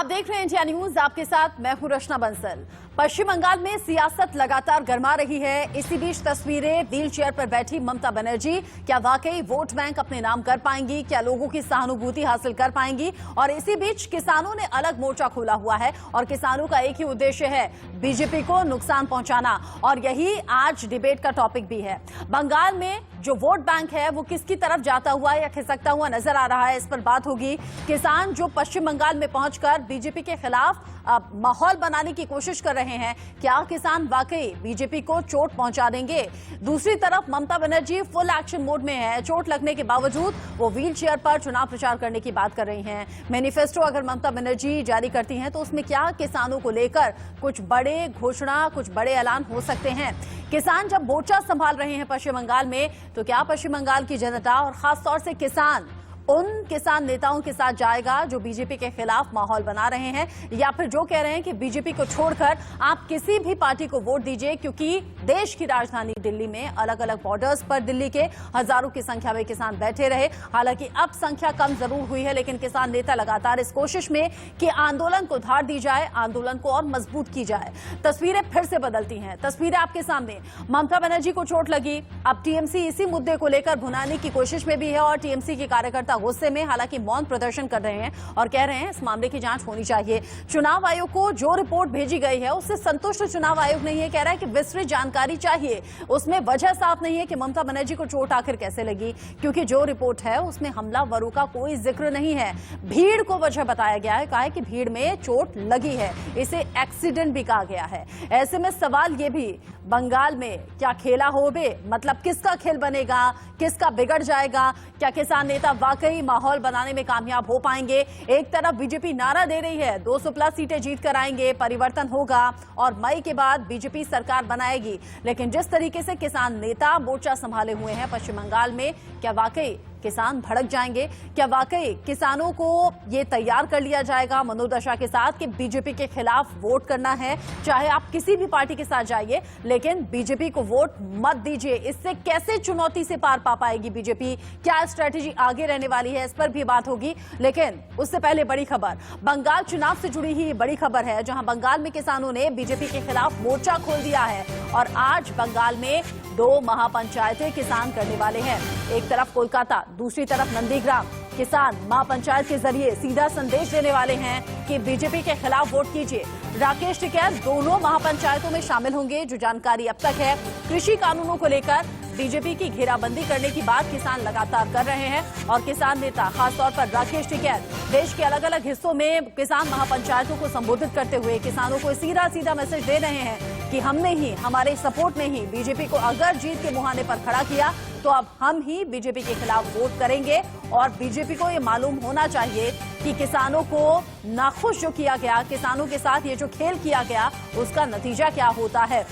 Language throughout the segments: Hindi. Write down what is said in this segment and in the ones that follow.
आप देख रहे हैं इंडिया न्यूज, आपके साथ मैं हूं रचना बंसल। पश्चिम बंगाल में सियासत लगातार गर्मा रही है। इसी बीच तस्वीरें व्हील चेयर पर बैठी ममता बनर्जी क्या वाकई वोट बैंक अपने नाम कर पाएंगी, क्या लोगों की सहानुभूति हासिल कर पाएंगी। और इसी बीच किसानों ने अलग मोर्चा खोला हुआ है और किसानों का एक ही उद्देश्य है, बीजेपी को नुकसान पहुंचाना। और यही आज डिबेट का टॉपिक भी है। बंगाल में जो वोट बैंक है वो किसकी तरफ जाता हुआ या खिसकता हुआ नजर आ रहा है, इस पर बात होगी। किसान जो पश्चिम बंगाल में पहुंचकर बीजेपी के खिलाफ माहौल बनाने की कोशिश कर रहे हैं, क्या किसान वाकई बीजेपी को चोट पहुंचा देंगे? दूसरी तरफ Mamata Banerjee full action mode में है। चोट लगने के बावजूद वो व्हील चेयर पर चुनाव प्रचार करने की बात कर रही हैं। मैनिफेस्टो अगर ममता बनर्जी जारी करती हैं तो उसमें क्या किसानों को लेकर कुछ बड़े घोषणा, कुछ बड़े ऐलान हो सकते हैं? किसान जब मोर्चा संभाल रहे हैं पश्चिम बंगाल में, तो क्या पश्चिम बंगाल की जनता और खासतौर से किसान उन किसान नेताओं के साथ जाएगा जो बीजेपी के खिलाफ माहौल बना रहे हैं, या फिर जो कह रहे हैं कि बीजेपी को छोड़कर आप किसी भी पार्टी को वोट दीजिए, क्योंकि देश की राजधानी दिल्ली में अलग अलग बॉर्डर्स पर दिल्ली के हजारों की संख्या में किसान बैठे रहे। हालांकि अब संख्या कम जरूर हुई है, लेकिन किसान नेता लगातार इस कोशिश में कि आंदोलन को धार दी जाए, आंदोलन को और मजबूत की जाए। तस्वीरें फिर से बदलती हैं। तस्वीरें आपके सामने, ममता बनर्जी को चोट लगी, अब टीएमसी इसी मुद्दे को लेकर भुनाने की कोशिश में भी है और टीएमसी के कार्यकर्ता गुस्से में हालांकि मौन प्रदर्शन कर रहे हैं और कह रहे हैं इस मामले की जांच होनी चाहिए। चुनाव आयोग को जो रिपोर्ट भेजी गई है उससे संतुष्ट चुनाव आयोग नहीं है, कह रहा है कि विस्तृत जानकारी चाहिए। उसमें वजह साफ नहीं है कि ममता बनर्जी को चोट आखिर कैसे लगी, क्योंकि जो रिपोर्ट है उसमें हमलावरों का कोई जिक्र नहीं है। भीड़ को वजह बताया गया है, कहा है कि भीड़ में चोट लगी है, इसे एक्सीडेंट भी कहा गया है। ऐसे में सवाल ये भी, बंगाल में क्या खेला होबे, मतलब किसका खेल बनेगा, किसका बिगड़ जाएगा? क्या किसान नेता वाकई माहौल बनाने में कामयाब हो पाएंगे? एक तरफ बीजेपी नारा दे रही है 200 प्लस सीटें जीत कर आएंगे, परिवर्तन होगा और मई के बाद बीजेपी सरकार बनाएगी, लेकिन जिस तरीके से किसान नेता मोर्चा संभाले हुए हैं पश्चिम बंगाल में, क्या वाकई किसान भड़क जाएंगे? क्या वाकई किसानों को ये तैयार कर लिया जाएगा मनोदशा के साथ कि बीजेपी के खिलाफ वोट करना है, चाहे आप किसी भी पार्टी के साथ जाइए, लेकिन बीजेपी को वोट मत दीजिए? इससे कैसे चुनौती से पार पा पाएगी बीजेपी? क्या स्ट्रेटेजी आगे रहने वाली है, इस पर भी बात होगी। लेकिन उससे पहले बड़ी खबर, बंगाल चुनाव से जुड़ी ही बड़ी खबर है, जहां बंगाल में किसानों ने बीजेपी के खिलाफ मोर्चा खोल दिया है और आज बंगाल में 2 महापंचायतें किसान करने वाले हैं। एक तरफ कोलकाता, दूसरी तरफ नंदीग्राम। किसान महापंचायत के जरिए सीधा संदेश देने वाले हैं कि बीजेपी के खिलाफ वोट कीजिए। राकेश टिकैत दोनों महापंचायतों में शामिल होंगे। जो जानकारी अब तक है, कृषि कानूनों को लेकर बीजेपी की घेराबंदी करने की बात किसान लगातार कर रहे हैं और किसान नेता खासतौर पर राकेश टिकैत देश के अलग अलग हिस्सों में किसान महापंचायतों को संबोधित करते हुए किसानों को सीधा मैसेज दे रहे हैं कि हमने ही, हमारे सपोर्ट में ही बीजेपी को अगर जीत के मुहाने पर खड़ा किया तो अब हम ही बीजेपी के खिलाफ वोट करेंगे। और बीजेपी को ये मालूम होना चाहिए कि किसानों को नाखुश जो किया गया, किसानों के साथ ये जो खेल किया गया, उसका नतीजा क्या होता है।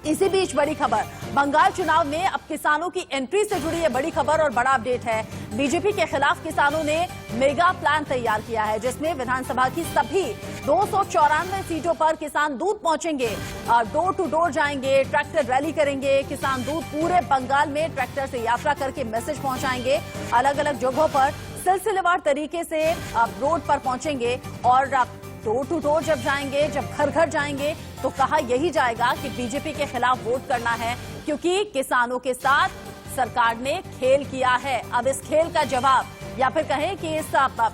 इसी बीच बड़ी खबर, बंगाल चुनाव में अब किसानों की एंट्री से जुड़ी ये बड़ी खबर और बड़ा अपडेट है। बीजेपी के खिलाफ किसानों ने मेगा प्लान तैयार किया है, जिसमें विधानसभा की सभी 294 सीटों पर किसान दूत पहुंचेंगे, डोर टू डोर जाएंगे, ट्रैक्टर रैली करेंगे। किसान दूत पूरे बंगाल में ट्रैक्टर से यात्रा करके मैसेज पहुंचाएंगे। अलग अलग जगहों पर सिलसिलेवार तरीके से रोड पर पहुंचेंगे और डोर टू डोर जब जाएंगे, जब घर घर जाएंगे, तो कहा यही जाएगा कि बीजेपी के खिलाफ वोट करना है, क्योंकि किसानों के साथ सरकार ने खेल किया है। अब इस खेल का जवाब, या फिर कहें कि इस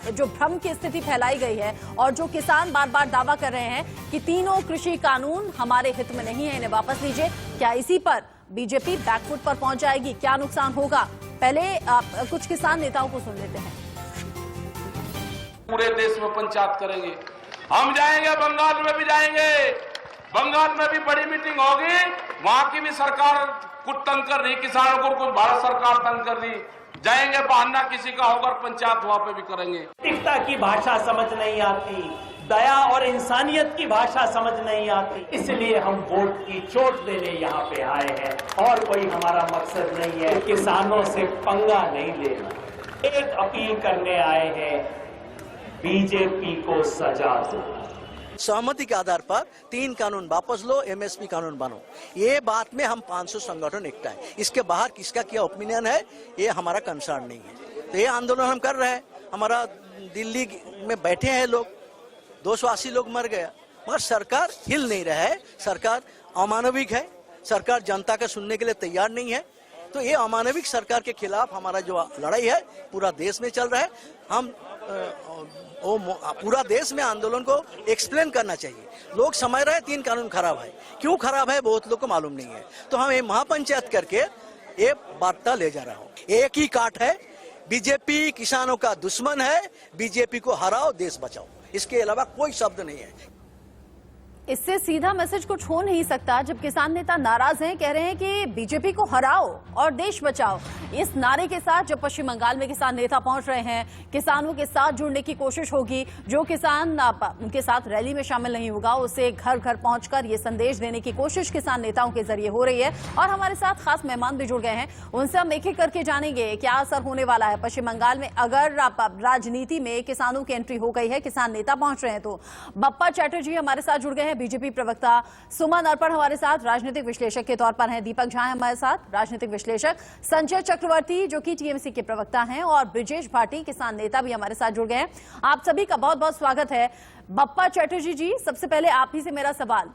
जो भ्रम की स्थिति फैलाई गई है और जो किसान बार बार दावा कर रहे हैं कि तीनों कृषि कानून हमारे हित में नहीं है, इन्हें वापस लीजिए, क्या इसी पर बीजेपी बैकफुट पर पहुंच जाएगी? क्या नुकसान होगा? पहले कुछ किसान नेताओं को सुन लेते हैं। पूरे देश में पंचायत करेंगे, हम जाएंगे, बंगाल में भी जाएंगे, बंगाल में भी बड़ी मीटिंग होगी, वहां की भी सरकार कुछ तंग कर रही, किसानों को कुछ भारत सरकार तंग कर रही, जाएंगे, बहाना किसी का होगा, पंचायत वहां पे भी करेंगे। नैतिकता की भाषा समझ नहीं आती, दया और इंसानियत की भाषा समझ नहीं आती, इसलिए हम वोट की चोट देने यहाँ पे आए हैं और कोई हमारा मकसद नहीं है किसानों से पंगा नहीं लेना। एक अपील करने आए हैं, बीजेपी को सजा दो। सहमति के आधार पर 3 कानून वापस लो, एमएसपी कानून बनो। ये बात में हम 500 संगठन एकता है। इसके बाहर किसका क्या ओपिनियन है, ये हमारा कंसर्न नहीं है। तो ये आंदोलन हम कर रहे हैं। हमारा दिल्ली में बैठे हैं लोग, 280 लोग मर गया, मगर सरकार हिल नहीं रहा है। सरकार अमानविक है, सरकार जनता का सुनने के लिए तैयार नहीं है। तो ये अमानविक सरकार के खिलाफ हमारा जो लड़ाई है पूरा देश में चल रहा है। हम पूरा देश में आंदोलन को एक्सप्लेन करना चाहिए। लोग समझ रहे हैं 3 कानून खराब है, क्यों खराब है बहुत लोग को मालूम नहीं है। तो हम ये महापंचायत करके ये वार्ता ले जा रहा हूँ। एक ही काट है, बीजेपी किसानों का दुश्मन है, बीजेपी को हराओ देश बचाओ, इसके अलावा कोई शब्द नहीं है। इससे सीधा मैसेज कुछ हो नहीं सकता जब किसान नेता नाराज हैं, कह रहे हैं कि बीजेपी को हराओ और देश बचाओ। इस नारे के साथ जब पश्चिम बंगाल में किसान नेता पहुंच रहे हैं, किसानों के साथ जुड़ने की कोशिश होगी। जो किसान उनके साथ रैली में शामिल नहीं होगा उसे घर घर पहुंचकर ये संदेश देने की कोशिश किसान नेताओं के जरिए हो रही है। और हमारे साथ खास मेहमान भी जुड़ गए हैं, उनसे हम एक एक करके जानेंगे क्या असर होने वाला है पश्चिम बंगाल में अगर राजनीति में किसानों की एंट्री हो गई है, किसान नेता पहुंच रहे हैं। तो बप्पा चैटर्जी हमारे साथ जुड़ गए हैं, बीजेपी प्रवक्ता। सुमन अर्पण हमारे साथ राजनीतिक विश्लेषक के तौर पर हैं। दीपक झा हमारे साथ राजनीतिक विश्लेषक। संजय चक्रवर्ती जो कि टीएमसी के प्रवक्ता हैं और ब्रिजेश भाटी किसान नेता भी हमारे साथ जुड़ गए हैं। आप सभी का बहुत बहुत स्वागत है। बप्पा चैटर्जी जी, सबसे पहले आप ही से मेरा सवाल।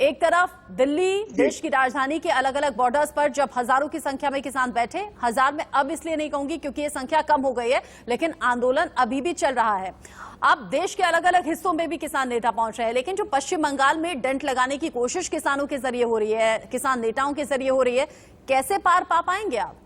एक तरफ दिल्ली देश की राजधानी के अलग अलग बॉर्डर्स पर जब हजारों की संख्या में किसान बैठे, हजार में अब इसलिए नहीं कहूंगी क्योंकि ये संख्या कम हो गई है, लेकिन आंदोलन अभी भी चल रहा है। अब देश के अलग अलग हिस्सों में भी किसान नेता पहुंच रहे हैं, लेकिन जो पश्चिम बंगाल में डंट लगाने की कोशिश किसानों के जरिए हो रही है, किसान नेताओं के जरिए हो रही है, कैसे पार पा पाएंगे आप?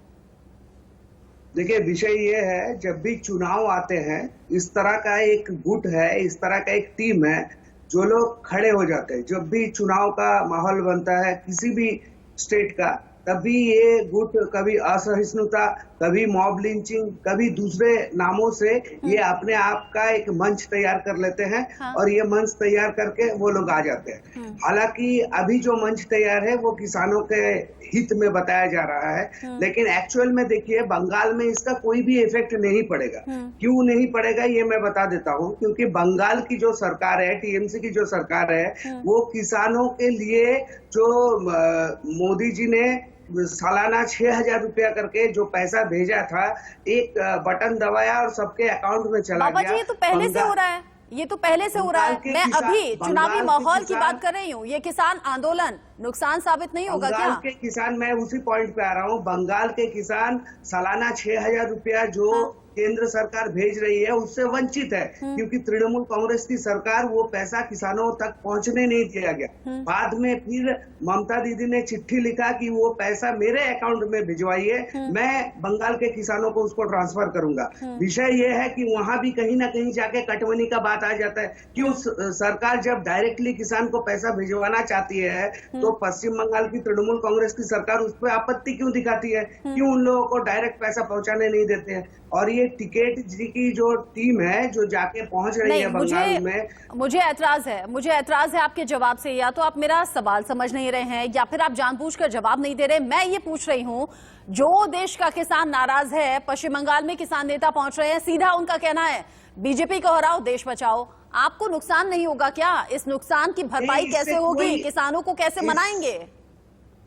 देखिए, विषय ये है, जब भी चुनाव आते हैं इस तरह का एक गुट है, इस तरह का एक टीम है जो लोग खड़े हो जाते हैं। जब भी चुनाव का माहौल बनता है किसी भी स्टेट का, तभी ये गुट कभी असहिष्णुता, कभी मॉब लिंचिंग, कभी दूसरे नामों से ये अपने आप का एक मंच तैयार कर लेते हैं। हाँ। और ये मंच तैयार करके वो लोग आ जाते हैं। हालांकि अभी जो मंच तैयार है वो किसानों के हित में बताया जा रहा है, लेकिन एक्चुअल में देखिए बंगाल में इसका कोई भी इफेक्ट नहीं पड़ेगा। क्यों नहीं पड़ेगा ये मैं बता देता हूँ। क्योंकि बंगाल की जो सरकार है, टीएमसी की जो सरकार है, वो किसानों के लिए जो मोदी जी ने सालाना 6,000 रुपया करके जो पैसा भेजा था, एक बटन दबाया और सबके अकाउंट में चला गया। ये तो पहले से हो रहा है, ये तो पहले से हो रहा है। मैं अभी चुनावी माहौल की बात कर रही हूँ। ये किसान आंदोलन नुकसान साबित नहीं होगा क्या? बंगाल के किसान, मैं उसी पॉइंट पे आ रहा हूँ, बंगाल के किसान सालाना 6,000 रुपया जो केंद्र सरकार भेज रही है उससे वंचित है, क्योंकि तृणमूल कांग्रेस की सरकार वो पैसा किसानों तक पहुंचने नहीं दिया गया। बाद में फिर ममता दीदी ने चिट्ठी लिखा कि वो पैसा मेरे अकाउंट में भिजवाइए, मैं बंगाल के किसानों को उसको ट्रांसफर करूंगा। विषय ये है कि वहां भी कहीं ना कहीं जाके कटवनी का बात आ जाता है। क्यों सरकार जब डायरेक्टली किसान को पैसा भिजवाना चाहती है तो पश्चिम बंगाल की तृणमूल कांग्रेस की सरकार उस पर आपत्ति क्यों दिखाती है? क्यों उन लोगों को डायरेक्ट पैसा पहुंचाने नहीं देते हैं? और ये टिकैत जी की जो टीम है जो जाके पहुंच रही है बंगाल में, मुझे ऐतराज है आपके जवाब से। या तो आप मेरा सवाल समझ नहीं रहे हैं या फिर आप जानबूझकर जवाब नहीं दे रहे। मैं ये पूछ रही हूँ, जो देश का किसान नाराज है, पश्चिम बंगाल में किसान नेता पहुंच रहे हैं, सीधा उनका कहना है बीजेपी को हराओ देश बचाओ। आपको नुकसान नहीं होगा क्या? इस नुकसान की भरपाई कैसे होगी? किसानों को कैसे मनाएंगे?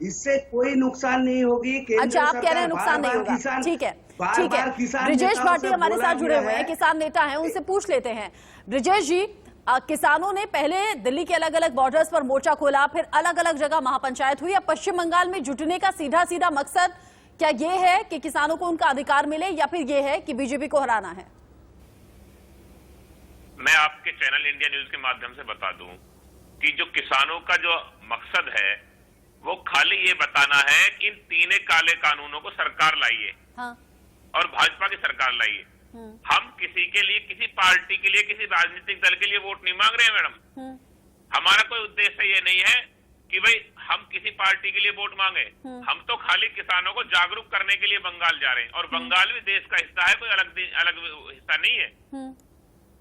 इससे कोई नुकसान नहीं होगी। अच्छा, आप कह रहे हैं नुकसान नहीं होगा, ठीक है, ठीक है। ब्रिजेश भाटी हमारे साथ जुड़े हुए हैं, किसान नेता हैं, उनसे पूछ लेते हैं। ब्रिजेश जी, किसानों ने पहले दिल्ली के अलग अलग बॉर्डर्स पर मोर्चा खोला, फिर अलग अलग जगह महापंचायत हुई। अब पश्चिम बंगाल में जुटने का सीधा सीधा मकसद क्या ये है कि किसानों को उनका अधिकार मिले, या फिर ये है कि बीजेपी को हराना है? मैं आपके चैनल इंडिया न्यूज के माध्यम से बता दूं कि जो किसानों का जो मकसद है वो खाली ये बताना है कि इन 3 काले कानूनों को सरकार लाइए। हाँ। और भाजपा की सरकार लाइए। हम किसी के लिए, किसी पार्टी के लिए, किसी राजनीतिक दल के लिए वोट नहीं मांग रहे हैं मैडम। हमारा कोई उद्देश्य ये नहीं है कि भाई हम किसी पार्टी के लिए वोट मांगे। हम तो खाली किसानों को जागरूक करने के लिए बंगाल जा रहे हैं, और बंगाल भी देश का हिस्सा है, कोई अलग हिस्सा नहीं है।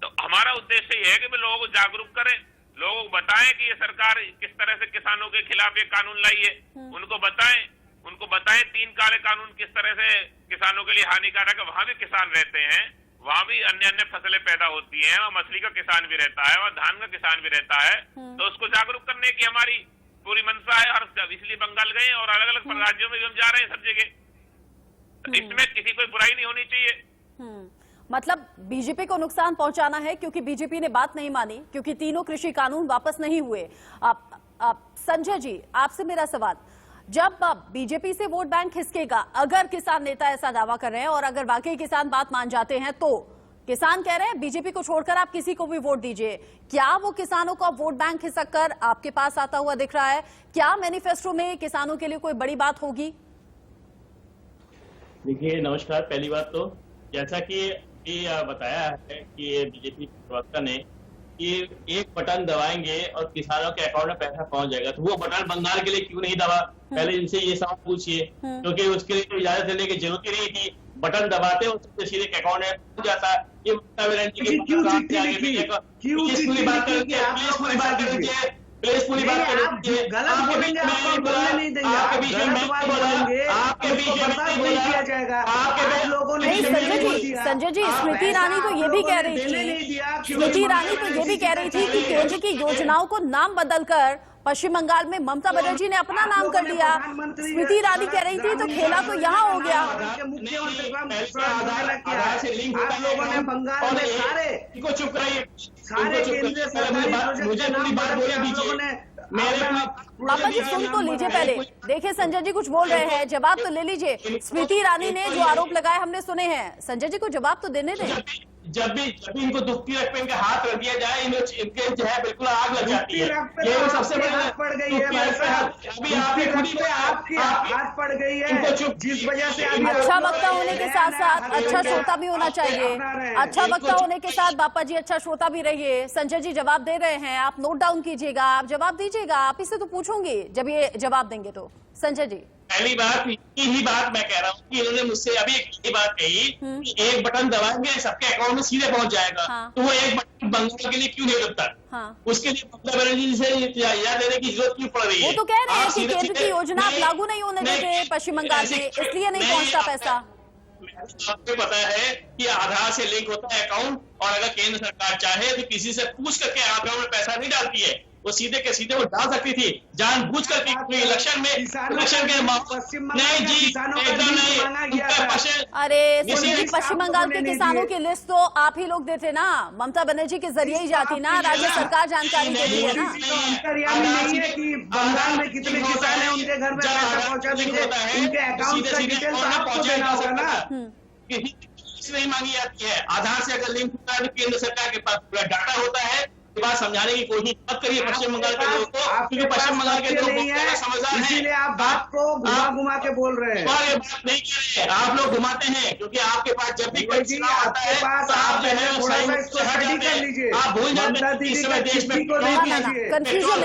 तो हमारा उद्देश्य ये है कि लोगों को जागरूक करें, लोगों को बताएं कि ये सरकार किस तरह से किसानों के खिलाफ ये कानून लाई है। उनको बताएं 3 काले कानून किस तरह से किसानों के लिए हानिकारक है। वहां भी किसान रहते हैं, वहां भी अन्य फसलें पैदा होती हैं, वहां मछली का किसान भी रहता है, वहां धान का किसान भी रहता है। तो उसको जागरूक करने की हमारी पूरी मंशा है, और इसलिए बंगाल गए और अलग अलग राज्यों में भी हम जा रहे हैं सब जगह। इसमें किसी कोई बुराई नहीं होनी चाहिए। मतलब बीजेपी को नुकसान पहुंचाना है क्योंकि बीजेपी ने बात नहीं मानी, क्योंकि तीनों कृषि कानून वापस नहीं हुए। संजय जी, आपसे मेरा सवाल, जब बीजेपी से वोट बैंक खिसकेगा, अगर किसान नेता ऐसा दावा कर रहे हैं और अगर वाकई किसान बात मान जाते हैं, तो किसान कह रहे हैं बीजेपी को छोड़कर आप किसी को भी वोट दीजिए, क्या वो किसानों का वोट बैंक खिसक कर आपके पास आता हुआ दिख रहा है? क्या मैनिफेस्टो में किसानों के लिए कोई बड़ी बात होगी? देखिए, नमस्कार। पहली बात तो जैसा कि ये बताया है कि बीजेपी प्रवक्ता ने कि एक बटन दबाएंगे और किसानों के अकाउंट में पैसा पहुंच जाएगा, तो वो बटन बंगाल के लिए क्यों नहीं दबा? पहले इनसे ये सवाल पूछिए, क्योंकि उसके लिए इजाजत लेने की जरूरत ही नहीं थी। बटन दबाते उससे सीधे अकाउंट में पहुंच जाता। ये ममता बनर्जी के पूरी बात करेंगे, प्लीज पूरी बात करेंगे। गलत बोलेंगे, आपको बोलने नहीं देंगे, आपके बीच में गलत बात बोलेंगे, आपके बीच में नहीं किया जाएगा। आप लोगों ने संजय जी, स्मृति ईरानी तो ये भी कह रही थी, स्मृति ईरानी तो ये भी कह रही थी कि केंद्र की योजनाओं को नाम बदलकर पश्चिम बंगाल में ममता बनर्जी ने अपना नाम कर दिया। स्मृति ईरानी कह रही थी तो खेला तो यहाँ हो गया। आधार से लिंक होता है। लोगों ने बंगाल में को चुप कराइए, सारे केंद्रीय सरकारी मुझे पूरी बात बोलने दीजिए। पापा जी सुन तो लीजिए पहले। देखिए संजय जी कुछ बोल रहे हैं, जवाब तो ले लीजिए। स्मृति ईरानी ने जो आरोप लगाए हमने सुने हैं, संजय जी को जवाब तो देने दें। जब भी इनको दुखती रख पे इनके हाथ रख दिया जाए, इनके जो है बिल्कुल आग लग जाती है। ये सबसे बड़ी हाथ पड़ गई है भाई साहब, अभी आपकी आपकी हाथ पड़ गई है, जिस वजह से अच्छा वक्ता होने के साथ साथ अच्छा श्रोता भी होना चाहिए। अच्छा वक्ता होने के साथ बापा जी अच्छा श्रोता भी रहिए। संजय जी जवाब दे रहे हैं, आप नोट डाउन कीजिएगा, आप जवाब दीजिएगा। आप इससे तो पूछूंगी जब ये जवाब देंगे तो। संजय जी, पहली बात ही बात मैं कह रहा हूँ कि इन्होंने मुझसे अभी एक बात कही कि एक बटन दबाएंगे सबके अकाउंट में सीधे पहुंच जाएगा। हाँ। तो वो एक बटन बंगाल के लिए क्यों नहीं दबता? हाँ। उसके लिए ममता बनर्जी से इजाजत देने की जरूरत क्यों पड़ रही है? वो तो कह रहे हैं कि केंद्र की योजना आप लागू नहीं होने देते पश्चिम बंगाल में, इसलिए नहीं पहुंचता पैसा। आपको पता है कि आधार से लिंक होता है अकाउंट, और अगर केंद्र सरकार चाहे तो किसी से पूछ करके अकाउंट में पैसा नहीं डालती है, वो सीधे के सीधे वो डाल सकती थी। जानबूझ करके इलेक्शन में, इलेक्शन के नहीं जी, एकदम नहीं। अरे सुनिए जी, पश्चिम बंगाल के किसानों की लिस्ट तो आप ही लोग देते ना, ममता बनर्जी के जरिए ही जाती ना, राज्य सरकार जानकारी देती है ना। अंतर्यामी नहीं है कि बंगाल में कितने किसान हैं, उनके घर में पैसा पहुंचा देंगे, उनके अकाउंट का डिटेल तो आपको देना होगा ना। नहीं मांगी जाती है। आधार से अगर लिंक होता है तो केंद्र सरकार के पास पूरा डाटा होता है। बात समझाने की कोशिश मत करिए पश्चिम बंगाल के लोगों को, क्योंकि पश्चिम बंगाल के लोग समझदार हैं, इसीलिए आप बात को घुमा के बोल रहे हैं। ये बात नहीं कर रहे हैं, आप लोग घुमाते हैं, क्योंकि आपके पास जब भी कोई चुनाव आता है तो आप जो है आप भूल जाते हैं इस समय देश में कंफ्यूजन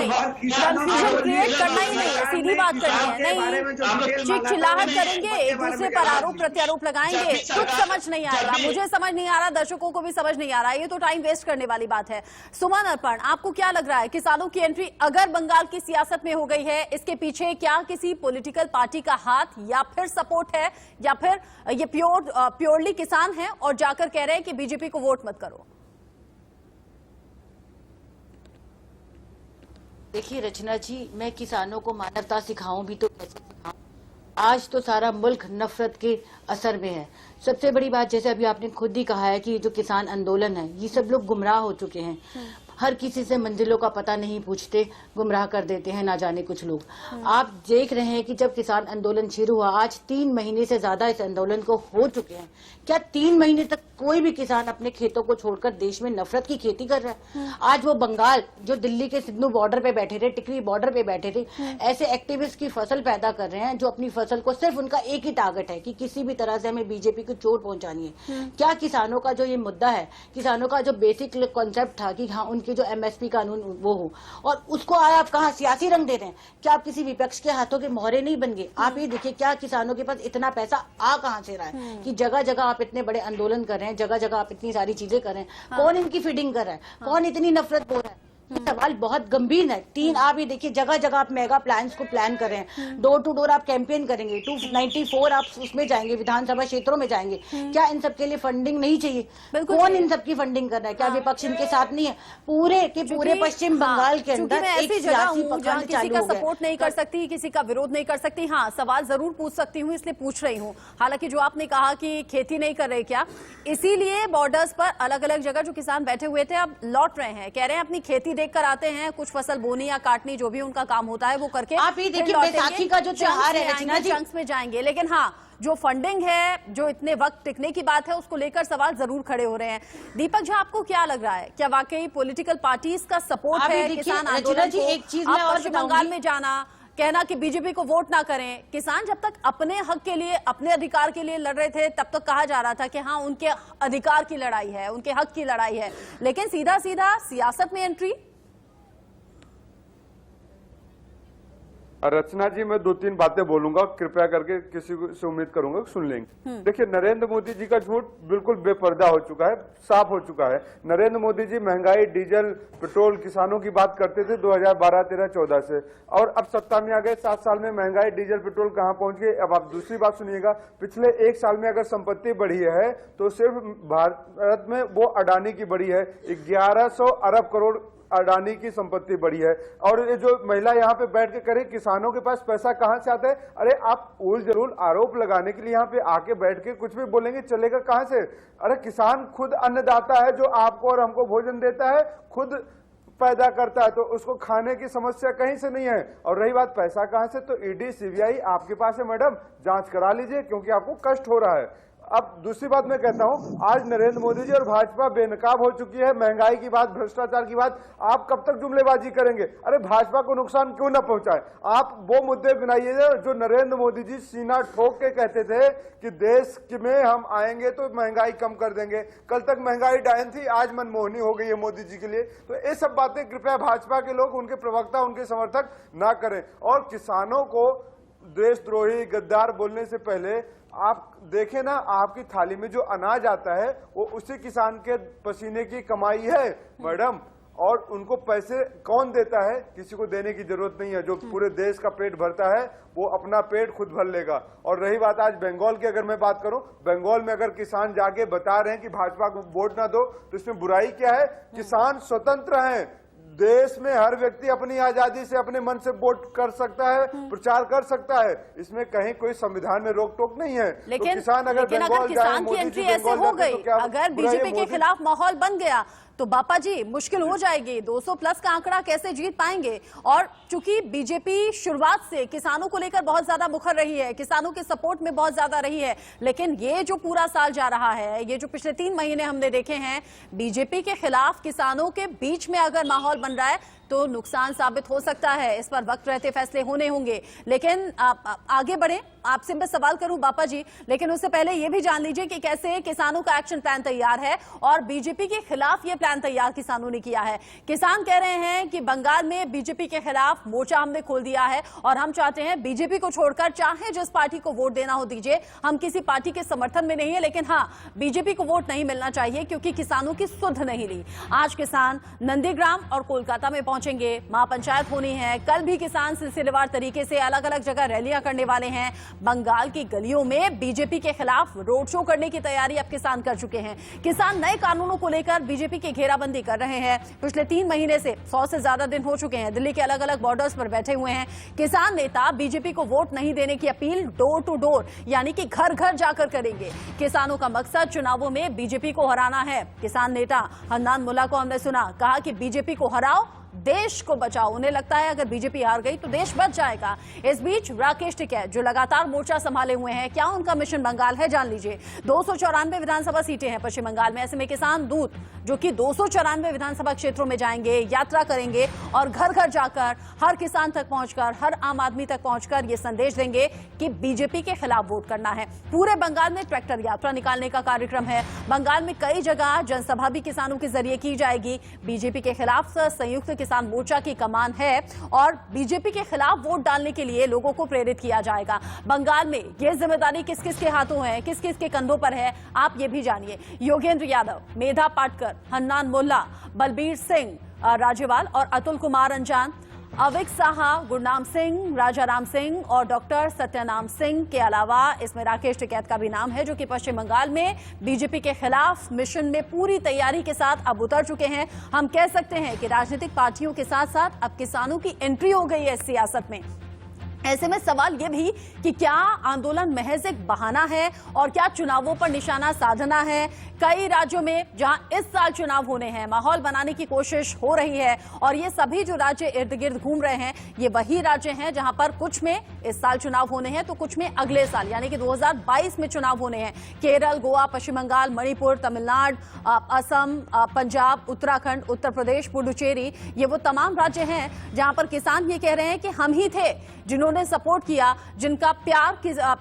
क्रिएट करना ही नहीं है, सीधी बात करनी है। नहीं चिल्लाहट करेंगे, एक दूसरे पर आरोप प्रत्यारोप लगाएंगे, कुछ समझ नहीं आएगा। मुझे समझ नहीं आ रहा, दर्शकों को भी समझ नहीं आ रहा, ये तो टाइम वेस्ट करने वाली बात है। सुमन अर्पण, आपको क्या लग रहा है, किसानों की एंट्री अगर बंगाल की सियासत में हो गई है, इसके पीछे क्या किसी पॉलिटिकल पार्टी का हाथ या फिर सपोर्ट है, या फिर ये प्योरली किसान हैं और जाकर कह रहे हैं कि बीजेपी को वोट मत करो? देखिए रचना जी, मैं किसानों को मानवता सिखाऊं भी तो कैसे सिखाऊं? आज तो सारा मुल्क नफरत के असर में है। सबसे बड़ी बात, जैसे अभी आपने खुद ही कहा है कि जो किसान आंदोलन है, ये सब लोग गुमराह हो चुके हैं। हर किसी से मंजिलों का पता नहीं पूछते, गुमराह कर देते हैं ना जाने कुछ लोग। आप देख रहे हैं कि जब किसान आंदोलन शुरू हुआ, आज 3 महीने से ज्यादा इस आंदोलन को हो चुके हैं। क्या 3 महीने तक कोई भी किसान अपने खेतों को छोड़कर देश में नफरत की खेती कर रहा है? आज वो बंगाल जो दिल्ली के सिद्धू बॉर्डर पे बैठे थे, टिकरी बॉर्डर पे बैठे थे, ऐसे एक्टिविस्ट की फसल पैदा कर रहे हैं जो अपनी फसल को, सिर्फ उनका एक ही टारगेट है कि किसी भी तरह से हमें बीजेपी को चोट पहुंचानी है। क्या किसानों का जो ये मुद्दा है, किसानों का जो बेसिक कॉन्सेप्ट था कि हाँ उनके जो एमएसपी कानून वो हो, और उसको आप कहाँ सियासी रंग दे रहे हैं? क्या आप किसी विपक्ष के हाथों के मोहरे नहीं बन गए? आप ये देखिए, क्या किसानों के पास इतना पैसा आ कहाँ से रहा है कि जगह जगह आप इतने बड़े आंदोलन कर रहे हैं, जगह जगह आप इतनी सारी चीजें कर रहे हैं। कौन इनकी फीडिंग कर रहा है? कौन इतनी नफरत बोल रहा है? ये सवाल बहुत गंभीर है। 3 आप ये देखिए, जगह जगह आप मेगा प्लान्स को प्लान कर रहे हैं, डोर टू डोर आप कैंपेन करेंगे, 294 आप उसमें जाएंगे, विधानसभा क्षेत्रों में जाएंगे। क्या इन सब के लिए फंडिंग नहीं चाहिए? कौन इन सब की फंडिंग कर रहा है? क्या विपक्ष इनके साथ नहीं है? पूरे के पूरे पश्चिम बंगाल के अंदर एक सियासी पखंड किसी का चालू हो गया। सपोर्ट नहीं कर सकती, किसी का विरोध नहीं कर सकती। हाँ, सवाल जरूर पूछ सकती हूँ, इसलिए पूछ रही हूँ। हालांकि जो आपने कहा कि खेती नहीं कर रहे, क्या इसीलिए बॉर्डर्स पर अलग अलग जगह जो किसान बैठे हुए थे अब लौट रहे हैं, कह रहे हैं अपनी खेती देखकर आते हैं, कुछ फसल बोनी या काटनी जो भी उनका काम होता है वो करके आप ये देखिए, बैसाखी का जो त्योहार है रचना जी, चंक्स में जाएंगे। लेकिन हाँ, जो फंडिंग है, जो इतने वक्त टिकने की बात है, उसको लेकर सवाल जरूर खड़े हो रहे हैं। दीपक झा, आपको क्या लग रहा है, क्या वाकई पॉलिटिकल पार्टीज का सपोर्ट है किसान आंदोलन को? एक चीज मैं और पश्चिम बंगाल में जाना, कहना कि बीजेपी को वोट ना करें। किसान जब तक अपने हक के लिए, अपने अधिकार के लिए लड़ रहे थे, तब तक कहा जा रहा था कि हाँ, उनके अधिकार की लड़ाई है, उनके हक की लड़ाई है। लेकिन सीधा सीधा सियासत में एंट्री। रचना जी, मैं 2-3 बातें बोलूंगा, कृपया करके किसी को से उम्मीद करूंगा कि सुन लेंगे। देखिए, नरेंद्र मोदी जी का झूठ बिल्कुल बेपर्दा हो चुका है, साफ हो चुका है। नरेंद्र मोदी जी महंगाई, डीजल, पेट्रोल, किसानों की बात करते थे 2012, 13, 14 से, और अब सत्ता में आ गए। 7 साल में महंगाई, डीजल, पेट्रोल कहां पहुंच गए? अब आप दूसरी बात सुनिएगा, पिछले 1 साल में अगर संपत्ति बढ़ी है तो सिर्फ भारत में वो अडानी की बढ़ी है। 1100 अरब करोड़ अडानी की संपत्ति बढ़ी है। और ये जो महिला यहाँ पे बैठ के करे, किसानों के पास पैसा कहां से आता है? अरे आप उल जरूर आरोप लगाने के लिए यहाँ पे आके बैठ के कुछ भी बोलेंगे, चलेगा कहां से? अरे किसान खुद अन्नदाता है, जो आपको और हमको भोजन देता है, खुद पैदा करता है, तो उसको खाने की समस्या कहीं से नहीं है। और रही बात पैसा कहां से, तो ईडी, सीबीआई आपके पास है मैडम, जांच करा लीजिए, क्योंकि आपको कष्ट हो रहा है। अब दूसरी बात मैं कहता हूं, आज नरेंद्र मोदी जी और भाजपा बेनकाब हो चुकी है। महंगाई की बात, भ्रष्टाचार की बात, आप कब तक जुमलेबाजी करेंगे? अरे भाजपा को नुकसान क्यों ना पहुंचाए? आप वो मुद्दे गिनाइए जो नरेंद्र मोदी जी सीना ठोक के कहते थे कि देश में हम आएंगे तो महंगाई कम कर देंगे। कल तक महंगाई डायन थी, आज मनमोहनी हो गई है मोदी जी के लिए। तो ये सब बातें कृपया भाजपा के लोग, उनके प्रवक्ता, उनके समर्थक ना करें। और किसानों को देशद्रोही, गद्दार बोलने से पहले आप देखें ना, आपकी थाली में जो अनाज आता है वो उसी किसान के पसीने की कमाई है मैडम। और उनको पैसे कौन देता है? किसी को देने की जरूरत नहीं है। जो पूरे देश का पेट भरता है वो अपना पेट खुद भर लेगा। और रही बात आज बंगाल की, अगर मैं बात करूं, बंगाल में अगर किसान जाके बता रहे हैं कि भाजपा को वोट ना दो, तो इसमें बुराई क्या है? किसान स्वतंत्र हैं। देश में हर व्यक्ति अपनी आजादी से, अपने मन से वोट कर सकता है, प्रचार कर सकता है। इसमें कहीं कोई संविधान में रोक टोक नहीं है। लेकिन तो किसान अगर किसान की एंट्री ऐसे हो गई, अगर बीजेपी के खिलाफ माहौल बन गया तो बापा जी मुश्किल हो जाएगी। 200 प्लस का आंकड़ा कैसे जीत पाएंगे? और चूंकि बीजेपी शुरुआत से किसानों को लेकर बहुत ज्यादा मुखर रही है, किसानों के सपोर्ट में बहुत ज्यादा रही है, लेकिन ये जो पूरा साल जा रहा है, ये जो पिछले 3 महीने हमने देखे हैं, बीजेपी के खिलाफ किसानों के बीच में अगर माहौल बन रहा है तो नुकसान साबित हो सकता है। इस पर वक्त रहते फैसले होने होंगे। लेकिन आगे बढ़े, आपसे मैं सवाल करूं बापा जी, लेकिन उससे पहले ये भी जान लीजिए कि कैसे किसानों का एक्शन प्लान तैयार है और बीजेपी के खिलाफ ये प्लान तैयार किसानों ने किया है। किसान कह रहे हैं कि बंगाल में बीजेपी के खिलाफ मोर्चा हमने खोल दिया है और हम चाहते हैं बीजेपी को छोड़कर चाहे जिस पार्टी को वोट देना हो दीजिए, हम किसी पार्टी के समर्थन में नहीं है, लेकिन हाँ, बीजेपी को वोट नहीं मिलना चाहिए क्योंकि किसानों की सुध नहीं ली। आज किसान नंदीग्राम और कोलकाता में पहुंचेंगे, महापंचायत होनी है। कल भी किसान सिलसिलेवार तरीके से अलग अलग जगह रैलियां करने वाले हैं। बंगाल की गलियों में बीजेपी के खिलाफ रोड शो करने की तैयारी अब किसान कर चुके हैं। किसान नए कानूनों को लेकर बीजेपी की घेराबंदी कर रहे हैं। पिछले 3 महीने से 100 से ज्यादा दिन हो चुके हैं, दिल्ली के अलग अलग बॉर्डर्स पर बैठे हुए हैं। किसान नेता बीजेपी को वोट नहीं देने की अपील डोर टू डोर यानी कि घर घर जाकर करेंगे। किसानों का मकसद चुनावों में बीजेपी को हराना है। किसान नेता हन्नान मुल्ला को हमने सुना, कहा कि बीजेपी को हराओ, देश को बचाओ। उन्हें लगता है अगर बीजेपी हार गई तो देश बच जाएगा। इस बीच राकेश टिकैत जो लगातार मोर्चा संभाले हुए हैं, क्या उनका मिशन बंगाल है, जान लीजिए। 294 विधानसभा सीटें हैं पश्चिम बंगाल में। ऐसे में किसान दूत जो कि 294 विधानसभा क्षेत्रों में जाएंगे, यात्रा करेंगे और घर घर जाकर हर किसान तक पहुंचकर, हर आम आदमी तक पहुंचकर ये संदेश देंगे कि बीजेपी के खिलाफ वोट करना है। पूरे बंगाल में ट्रैक्टर यात्रा निकालने का कार्यक्रम है। बंगाल में कई जगह जनसभा भी किसानों के जरिए की जाएगी। बीजेपी के खिलाफ संयुक्त किसान मोर्चा की कमान है और बीजेपी के खिलाफ वोट डालने के लिए लोगों को प्रेरित किया जाएगा। बंगाल में ये जिम्मेदारी किस किस के हाथों है, किस किस के कंधों पर है, आप ये भी जानिए। योगेंद्र यादव, मेधा पाटकर, हन्नान मुल्ला, बलबीर सिंह, राजेवाल और अतुल कुमार अंजान, अविक साहा, गुरनाम सिंह, राजा राम सिंह और डॉक्टर सत्यनाम सिंह के अलावा इसमें राकेश टिकैत का भी नाम है, जो कि पश्चिम बंगाल में बीजेपी के खिलाफ मिशन में पूरी तैयारी के साथ अब उतर चुके हैं। हम कह सकते हैं कि राजनीतिक पार्टियों के साथ साथ अब किसानों की एंट्री हो गई है सियासत में। ऐसे में सवाल ये भी कि क्या आंदोलन महज एक बहाना है और क्या चुनावों पर निशाना साधना है। कई राज्यों में जहां इस साल चुनाव होने हैं, माहौल बनाने की कोशिश हो रही है और ये सभी जो राज्य इर्द गिर्द घूम रहे हैं, ये वही राज्य हैं जहां पर कुछ में इस साल चुनाव होने हैं तो कुछ में अगले साल यानी कि 2022 में चुनाव होने हैं। केरल, गोवा, पश्चिम बंगाल, मणिपुर, तमिलनाडु, असम, पंजाब, उत्तराखंड, उत्तर प्रदेश, पुडुचेरी, ये वो तमाम राज्य हैं जहां पर किसान ये कह रहे हैं कि हम ही थे जिन्होंने सपोर्ट किया, जिनका प्यार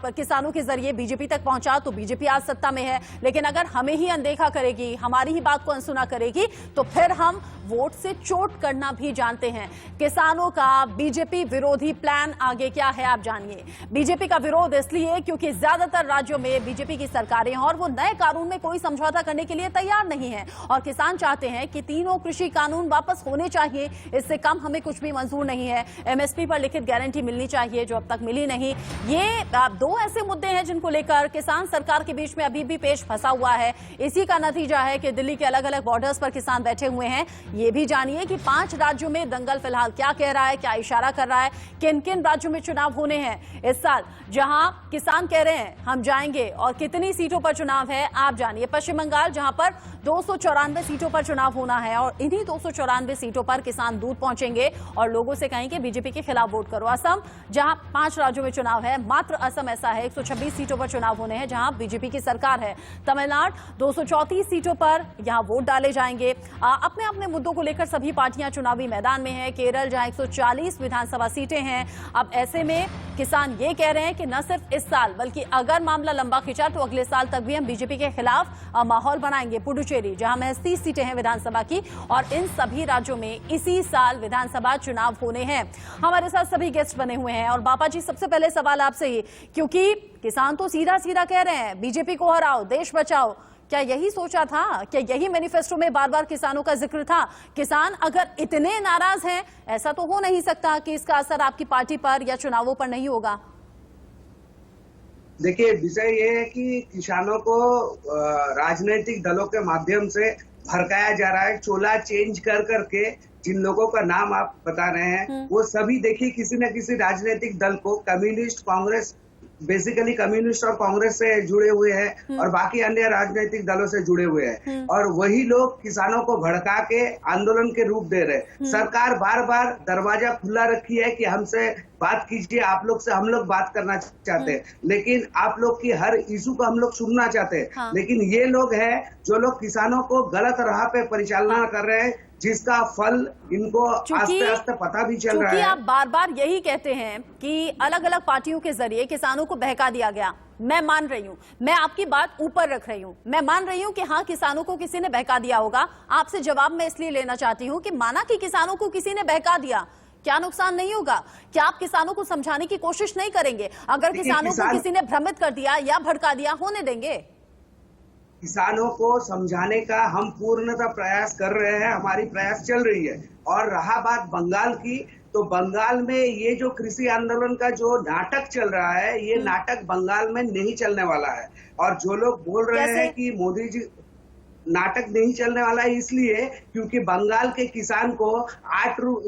किसानों के जरिए बीजेपी तक पहुंचा, तो बीजेपी आज सत्ता में है। लेकिन अगर हमें ही अनदेखा करेगी, हमारी ही बात को अनसुना करेगी, तो फिर हम वोट से चोट करना भी जानते हैं। किसानों का बीजेपी विरोधी प्लान आगे क्या है आप जानिए। बीजेपी का विरोध इसलिए क्योंकि ज्यादातर राज्यों में बीजेपी की सरकारें हैं और वो नए कानून में कोई समझौता करने के लिए तैयार नहीं है और किसान चाहते हैं कि तीनों कृषि कानून वापस होने चाहिए, इससे कम हमें कुछ भी मंजूर नहीं है। एमएसपी पर लिखित गारंटी मिलनी चाहिए जो अब तक मिली नहीं। ये दो ऐसे मुद्दे हैं जिनको लेकर किसान सरकार के बीच में अभी भी पेश फंसा हुआ है। इसी का नतीजा है कि दिल्ली के अलग अलग बॉर्डर्स पर किसान बैठे हुए हैं। ये भी जानिए कि 5 राज्यों में दंगल फिलहाल क्या कह रहा है, क्या इशारा कर रहा है, किन किन राज्यों में चुनाव होने हैं इस साल, जहां किसान कह रहे हैं हम जाएंगे, और कितनी सीटों पर चुनाव है आप जानिए। पश्चिम बंगाल जहां पर 294 सीटों पर चुनाव होना है और इन्हीं 294 सीटों पर किसान दूध पहुंचेंगे और लोगों से कहेंगे बीजेपी के खिलाफ वोट करो। असम जहां 5 राज्यों में चुनाव है, मात्र असम ऐसा है 126 सीटों पर चुनाव होने हैं जहां बीजेपी की सरकार है। तमिलनाडु 234 सीटों पर यहां वोट डाले जाएंगे। अपने अपने मुद्दों को लेकर सभी पार्टियां चुनावी मैदान में हैं। केरल जहां 140 विधानसभा सीटें हैं। अब ऐसे में किसान ये कह रहे हैं कि न सिर्फ इस साल बल्कि अगर मामला लंबा खिंचा तो अगले साल तक भी हम बीजेपी के खिलाफ माहौल बनाएंगे। पुडुचेरी जहां महज 30 सीटें हैं विधानसभा की और इन सभी राज्यों में इसी साल विधानसभा चुनाव होने हैं। हमारे साथ सभी गेस्ट बने हुए हैं और बापा जी, सबसे पहले सवाल आपसे ही, क्योंकि किसान तो सीधा सीधा कह रहे हैं बीजेपी को हराओ, देश बचाओ, क्या यही सोचा था? क्या यही मैनिफेस्टो में बार बार किसानों का जिक्र था? किसान अगर इतने नाराज हैं, ऐसा तो हो नहीं सकता कि इसका असर आपकी पार्टी पर या चुनावों पर नहीं होगा। देखिए, विषय ये है कि किसानों को राजनीतिक दलों के माध्यम से भड़काया जा रहा है, चोला चेंज कर करके। जिन लोगों का नाम आप बता रहे हैं वो सभी देखिए किसी न किसी राजनीतिक दल को, कम्युनिस्ट, कांग्रेस, बेसिकली कम्युनिस्ट और कांग्रेस से जुड़े हुए हैं और बाकी अन्य राजनीतिक दलों से जुड़े हुए हैं और वही लोग किसानों को भड़का के आंदोलन के रूप दे रहे हैं। सरकार बार बार दरवाजा खुला रखी है कि हमसे बात कीजिए, आप लोग से हम लोग बात करना चाहते हैं, लेकिन आप लोग की हर इशू को हम लोग सुनना चाहते हैं। लेकिन ये लोग हैं जो लोग किसानों को गलत राह पे परिचालना कर रहे हैं, जिसका फल इनको आस्ते आस्ते पता भी चल रहा है। आप बार बार यही कहते हैं कि अलग अलग पार्टियों के जरिए किसानों को बहका दिया गया। मैं मान रही हूं, मैं आपकी बात ऊपर रख रही हूं, मैं मान रही हूं कि हाँ, किसानों को किसी ने बहका दिया होगा। आपसे जवाब मैं इसलिए लेना चाहती हूं कि माना कि किसानों को किसी ने बहका दिया, क्या नुकसान नहीं होगा? क्या आप किसानों को समझाने की कोशिश नहीं करेंगे? अगर किसानों को किसी ने भ्रमित कर दिया या भड़का दिया, होने देंगे? किसानों को समझाने का हम पूर्णतः प्रयास कर रहे हैं, हमारी प्रयास चल रही है। और रहा बात बंगाल की, तो बंगाल में ये जो कृषि आंदोलन का जो नाटक चल रहा है, ये नाटक बंगाल में नहीं चलने वाला है। और जो लोग बोल रहे हैं कि मोदी जी, नाटक नहीं चलने वाला है इसलिए क्योंकि बंगाल के किसान को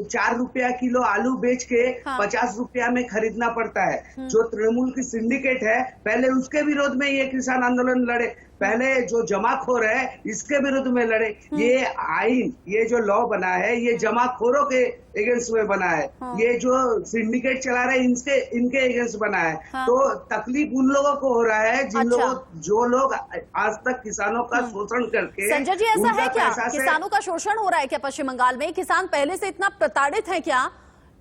4 रुपया किलो आलू बेच के 50 रुपया में खरीदना पड़ता है। जो तृणमूल की सिंडिकेट है, पहले उसके विरोध में ये किसान आंदोलन लड़े, पहले जो जमाखोर है इसके विरुद्ध में लड़े। ये आइन, ये जो लॉ बना है, ये जमाखोरों के अगेंस्ट में बना है। ये जो सिंडिकेट चला रहे हैं इनके अगेंस्ट बना है। तो तकलीफ उन लोगों को हो रहा है जो लोग आज तक किसानों का शोषण करके। संजय जी, ऐसा है क्या? किसानों का शोषण हो रहा है क्या पश्चिम बंगाल में? किसान पहले से इतना प्रताड़ित है क्या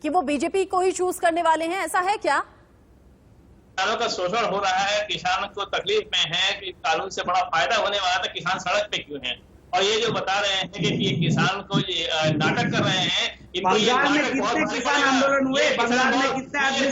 कि वो बीजेपी को ही चूज करने वाले हैं? ऐसा है क्या? किसानों का शोषण हो रहा है, किसान को तकलीफ में है कि कानून से बड़ा फायदा होने वाला था, किसान सड़क पे क्यों हैं? और ये जो बता रहे हैं कि ये किसान को ये नाटक कर रहे हैं, बंगाल में कितने किसान आंदोलन हुए, बंगाल में कितने आदमी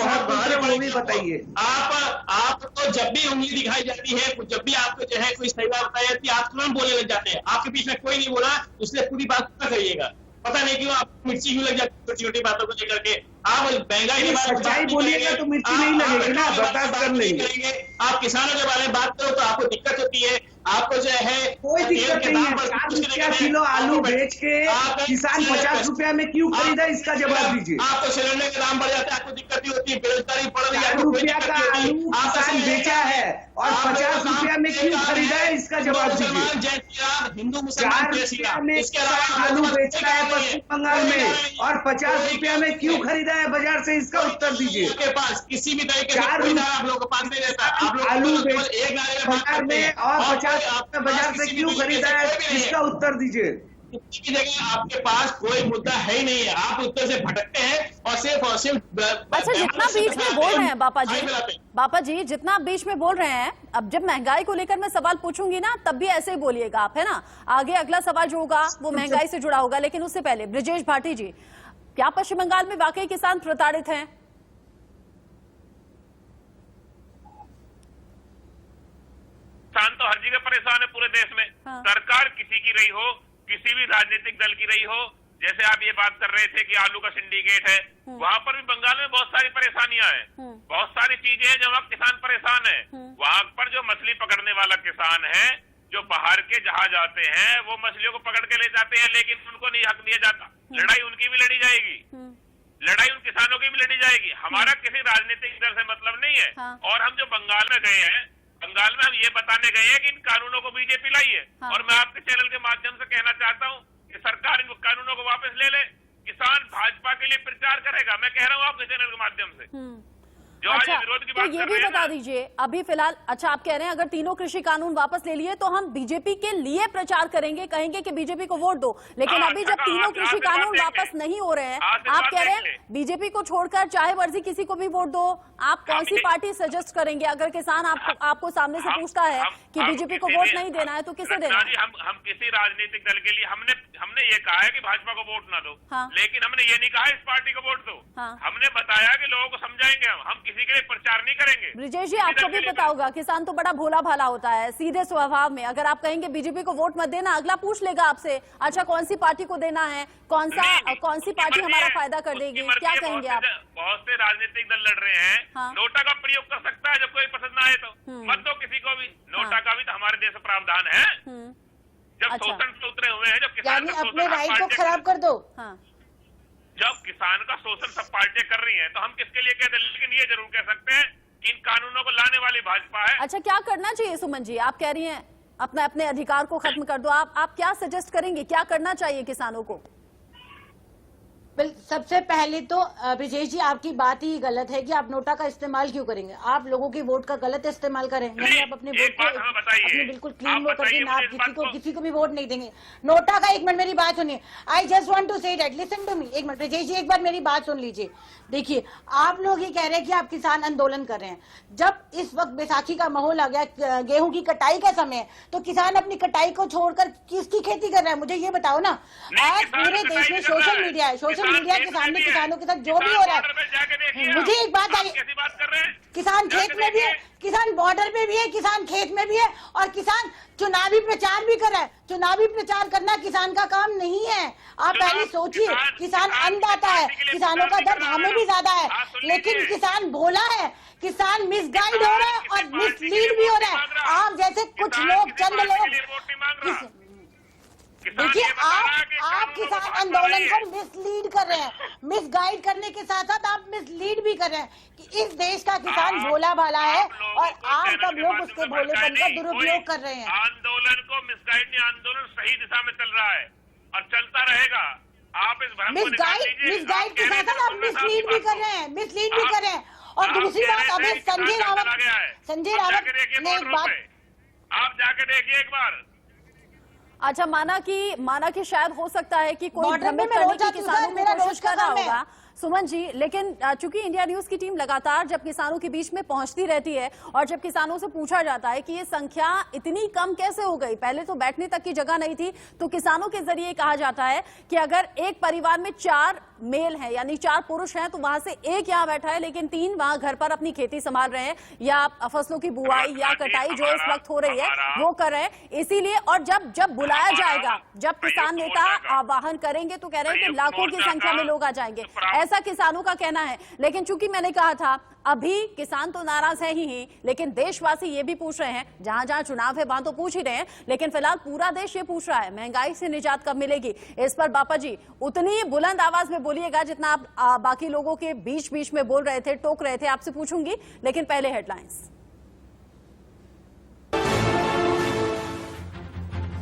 वो भी बताइए। आपको जब भी उंगली दिखाई जाती है, जब भी आपको जो है कोई सही बात बताई जाती है, आप तुरंत बोलने लग जाते हैं। आपके बीच में कोई नहीं बोला, इसलिए पूरी बात पूरा करिएगा। पता नहीं क्यों आप मिर्ची क्यों लग जाती छोटी छोटी बातों को लेकर के। आप महंगाई के बारे में सच्चाई बोलिएगा तो मिर्ची नहीं लगेगी ना, बर्दाश्त कर लेंगे। आप किसानों के बारे में बात करो तो आपको दिक्कत होती है। आपको जो है कोई दिक्कत नहीं है। 4 रुपया किलो आलू बेच के किसान 50 रुपया में क्यों खरीदा, इसका जवाब दीजिए। आपको सिलेंडर का दाम बढ़ जाता है, आपको दिक्कत नहीं होती है, बेरोजगारी बढ़ रही है, 4 रुपया का आलू किसान बेचा है और 50 रुपया में क्यों खरीदा है, इसका जवाब दीजिए। जय श्री राम, हिंदू 4 मुसलमान जय श्री रुपया राम। में इसके किसान आलू बेचता है पश्चिम बंगाल में और 50 रुपया में क्यों खरीदा है बाजार से, इसका उत्तर दीजिए। आपके पास किसी भी तरीके से 4 कोई दावा आप लोगों के पास नहीं रहता। आप लोग आलू केवल एक नारे में बात बाजार करते हैं में और 50 रुपया बाजार से क्यों खरीदा है, इसका उत्तर दीजिए। किसी की जगह आपके पास कोई मुद्दा है ही नहीं है, आप उत्तर से भटकते हैं और सिर्फ अच्छा, जितना बीच में बोल रहे हैं बापा जी जितना बीच में बोल रहे हैं, अब जब महंगाई को लेकर मैं सवाल पूछूंगी ना तब भी ऐसे ही बोलिएगा आप, है ना। आगे अगला सवाल जो होगा वो महंगाई से जुड़ा होगा, लेकिन उससे पहले ब्रिजेश भाटी जी, क्या पश्चिम बंगाल में वाकई किसान प्रताड़ित हैं? किसान तो हर जगह परेशान है पूरे देश में। हाँ। सरकार किसी की रही हो, किसी भी राजनीतिक दल की रही हो, जैसे आप ये बात कर रहे थे कि आलू का सिंडिकेट है, वहाँ पर भी बंगाल में बहुत सारी परेशानियां हैं, बहुत सारी चीजें हैं जहाँ किसान परेशान है। वहाँ पर जो मछली पकड़ने वाला किसान है, जो बाहर के जहाज आते हैं वो मछलियों को पकड़ के ले जाते हैं, लेकिन उनको नहीं हक दिया जाता। लड़ाई उनकी भी लड़ी जाएगी, लड़ाई उन किसानों की भी लड़ी जाएगी। हमारा किसी राजनीतिक दल से मतलब नहीं है। और हम जो बंगाल में गए हैं, बंगाल में हम ये बताने गए हैं कि इन कानूनों को बीजेपी लाई है। और मैं आपके चैनल के माध्यम से कहना चाहता हूँ कि सरकार इन कानूनों को वापस ले ले। किसान भाजपा के लिए प्रचार करेगा, मैं कह रहा हूँ आपके चैनल के माध्यम से। जो आज अच्छा, विरोध की तो बात ये कर भी रहे हैं बता ना, दीजिए अभी फिलहाल, अच्छा आप कह रहे हैं अगर तीनों कृषि कानून वापस ले लिए तो हम बीजेपी के लिए प्रचार करेंगे, कहेंगे कि बीजेपी को वोट दो, लेकिन हाँ, अभी जब तीनों कृषि कानून वापस नहीं हो रहे हैं, आप कह रहे हैं बीजेपी को छोड़कर चाहे मर्जी किसी को भी वोट दो, आप कौन सी पार्टी सजेस्ट करेंगे? अगर किसान आपको सामने से पूछता है कि बीजेपी को वोट नहीं देना है तो किसे देना है? हम किसी राजनीतिक दल के लिए हमने ये कहा है कि भाजपा को वोट ना दो, हाँ। लेकिन हमने ये नहीं कहा इस पार्टी को वोट दो। हाँ। हमने बताया कि लोगों को समझाएंगे, हम किसी के लिए प्रचार नहीं करेंगे। ब्रिजेश जी, आपको भी पता होगा किसान तो बड़ा भोला भाला होता है, सीधे स्वभाव में। अगर आप कहेंगे बीजेपी को वोट मत देना, अगला पूछ लेगा आपसे अच्छा कौन सी पार्टी को देना है, कौन सी पार्टी हमारा फायदा कर देगी, क्या कहेंगे आप? बहुत से राजनीतिक दल लड़ रहे हैं। हाँ। नोटा का प्रयोग कर सकता है, जब कोई पसंद ना आए तो मत दो किसी को भी। नोटा का भी तो हमारे देश में प्रावधान है। जब अच्छा। शोषण से उतरे हुए हैं, जब किसान का अपने शोषण राइट को खराब कर दो। जब किसान का शोषण सब पार्टियां कर रही हैं, तो हम किसके लिए कहते हैं? लेकिन ये जरूर कह सकते हैं कि इन कानूनों को लाने वाली भाजपा है। अच्छा, क्या करना चाहिए सुमन जी? आप कह रही हैं अपने अधिकार को खत्म कर दो, आप क्या सजेस्ट करेंगे, क्या करना चाहिए किसानों को? सबसे पहले तो ब्रिजेश जी, आपकी बात ही गलत है कि आप नोटा का इस्तेमाल क्यों करेंगे। आप लोगों की वोट का गलत इस्तेमाल करें, यानी आप अपने वोट को अपने बिल्कुल क्लीन वो करके ना आप किसी को भी वोट नहीं देंगे। नोटा का, एक मिनट मेरी बात सुनिए, I just want to say that, listen to me. एक मिनट ब्रिजेश जी, एक बार मेरी बात सुन लीजिए। देखिए, आप लोग ये कह रहे हैं कि आप किसान आंदोलन कर रहे हैं। जब इस वक्त बैसाखी का माहौल आ गया, गेहूं की कटाई का समय है, तो किसान अपनी कटाई को छोड़कर किसकी खेती कर रहा है? मुझे ये बताओ ना। आज पूरे देश में सोशल मीडिया है, सोशल मीडिया के सामने किसानों के साथ जो भी हो रहा है, मुझे एक बात आई, किसान खेत में भी है, किसान बॉर्डर पे भी है, किसान खेत में भी है, और किसान चुनावी प्रचार भी कर रहा है। चुनावी प्रचार करना किसान का काम नहीं है। आप पहले सोचिए, किसान अन्नदाता है, किसानों का दर्द हमें भी ज्यादा है, लेकिन किसान भोला है, किसान मिसगाइड हो रहा है और मिसलीड भी हो रहा है। आप जैसे कुछ लोग, चंद लोग, देखिए आप किसान आंदोलन को मिसलीड कर रहे हैं, मिसगाइड करने के साथ साथ आप मिसलीड भी कर रहे हैं कि इस देश का किसान भोला भाला है और आप सब लोग उसके भोलेपन का दुरुपयोग कर रहे हैं। आंदोलन को मिसगाइड नहीं, आंदोलन सही दिशा में चल रहा है और चलता रहेगा। आप इस भ्रम को निकाल लीजिए। मिसगाइड के साथ साथ आप मिसलीड भी कर रहे हैं, मिसलीड भी कर रहे हैं। और दूसरी बात, अभी संजय रावत ने एक बात, आप जाके देखिए एक बार। अच्छा, माना कि शायद हो सकता है कि कोई भ्रमित करने की किसानों को कोशिश कर रहा होगा, सुमन जी, लेकिन चूंकि इंडिया न्यूज की टीम लगातार जब किसानों के बीच में पहुंचती रहती है और जब किसानों से पूछा जाता है कि ये संख्या इतनी कम कैसे हो गई, पहले तो बैठने तक की जगह नहीं थी, तो किसानों के जरिए कहा जाता है कि अगर एक परिवार में 4 मेल हैं यानी 4 पुरुष हैं तो वहां से एक यहाँ बैठा है लेकिन 3 वहां घर पर अपनी खेती संभाल रहे हैं या फसलों की बुआई या कटाई जो इस वक्त हो रही है वो कर रहे हैं। इसीलिए और जब बुलाया जाएगा, जब किसान नेता आह्वान करेंगे तो कह रहे हैं कि लाखों की संख्या में लोग आ जाएंगे, ऐसा किसानों का कहना है। लेकिन चूंकि मैंने कहा था अभी किसान तो नाराज है ही, लेकिन देशवासी ये भी पूछ रहे हैं, जहां जहां चुनाव है वहां तो पूछ ही रहे हैं, लेकिन फिलहाल पूरा देश ये पूछ रहा है महंगाई से निजात कब मिलेगी। इस पर बापा जी उतनी बुलंद आवाज में बोलिएगा जितना आप बाकी लोगों के बीच बीच में बोल रहे थे, टोक रहे थे, आपसे पूछूंगी, लेकिन पहले हेडलाइंस।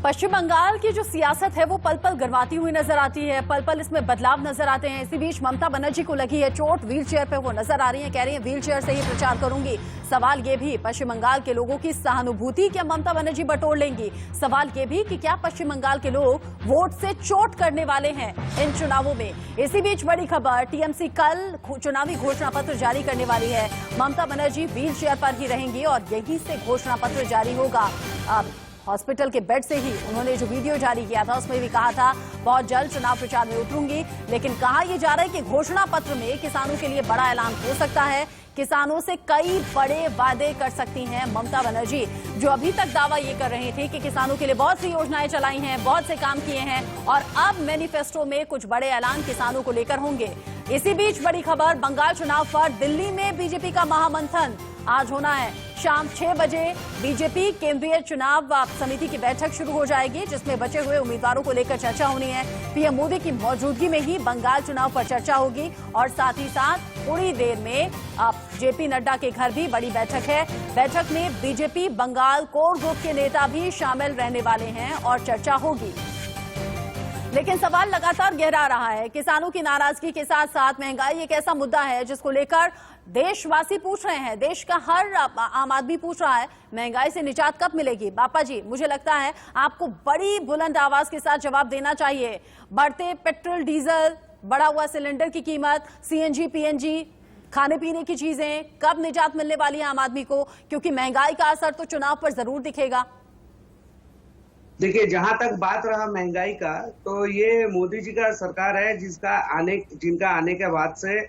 पश्चिम बंगाल की जो सियासत है वो पल पल गरमाती हुई नजर आती है, पल पल इसमें बदलाव नजर आते हैं। इसी बीच ममता बनर्जी को लगी है चोट, व्हील चेयर पे वो नजर आ रही हैं, कह रही हैं व्हील चेयर से ही प्रचार करूंगी। सवाल ये भी पश्चिम बंगाल के लोगों की सहानुभूति क्या ममता बनर्जी बटोर लेंगी। सवाल ये भी कि क्या पश्चिम बंगाल के लोग वोट से चोट करने वाले हैं इन चुनावों में। इसी बीच बड़ी खबर, टीएमसी कल चुनावी घोषणा पत्र जारी करने वाली है। ममता बनर्जी व्हील चेयर पर ही रहेंगी और यहीं से घोषणा पत्र जारी होगा। हॉस्पिटल के बेड से ही उन्होंने जो वीडियो जारी किया था उसमें भी कहा था बहुत जल्द चुनाव प्रचार में उतरूंगी, लेकिन कहा यह जा रहा है कि घोषणा पत्र में किसानों के लिए बड़ा ऐलान हो सकता है। किसानों से कई बड़े वादे कर सकती हैं ममता बनर्जी, जो अभी तक दावा ये कर रही थी कि किसानों के लिए बहुत सी योजनाएं चलाई हैं, बहुत से काम किए हैं और अब मैनिफेस्टो में कुछ बड़े ऐलान किसानों को लेकर होंगे। इसी बीच बड़ी खबर, बंगाल चुनाव पर दिल्ली में बीजेपी का महामंथन आज होना है। शाम 6 बजे बीजेपी केंद्रीय चुनाव समिति की बैठक शुरू हो जाएगी, जिसमें बचे हुए उम्मीदवारों को लेकर चर्चा होनी है। पीएम मोदी की मौजूदगी में ही बंगाल चुनाव पर चर्चा होगी और साथ ही साथ थोड़ी देर में जेपी नड्डा के घर भी बड़ी बैठक है। बैठक में बीजेपी बंगाल कोर ग्रुप के नेता भी शामिल रहने वाले हैं और चर्चा होगी। लेकिन सवाल लगातार गहरा रहा है, किसानों की नाराजगी के साथ साथ महंगाई एक ऐसा मुद्दा है जिसको लेकर देशवासी पूछ रहे हैं, देश का हर आम आदमी पूछ रहा है महंगाई से निजात कब मिलेगी। बापा जी, मुझे लगता है आपको बड़ी बुलंद आवाज के साथ जवाब देना चाहिए। बढ़ते पेट्रोल डीजल, बढ़ा हुआ सिलेंडर की कीमत, सीएनजी पीएनजी, खाने पीने की चीजें, कब निजात मिलने वाली है आम आदमी को, क्योंकि महंगाई का असर तो चुनाव पर जरूर दिखेगा। देखिए, जहां तक बात रहा महंगाई का, तो ये मोदी जी का सरकार है जिनका आने के बाद से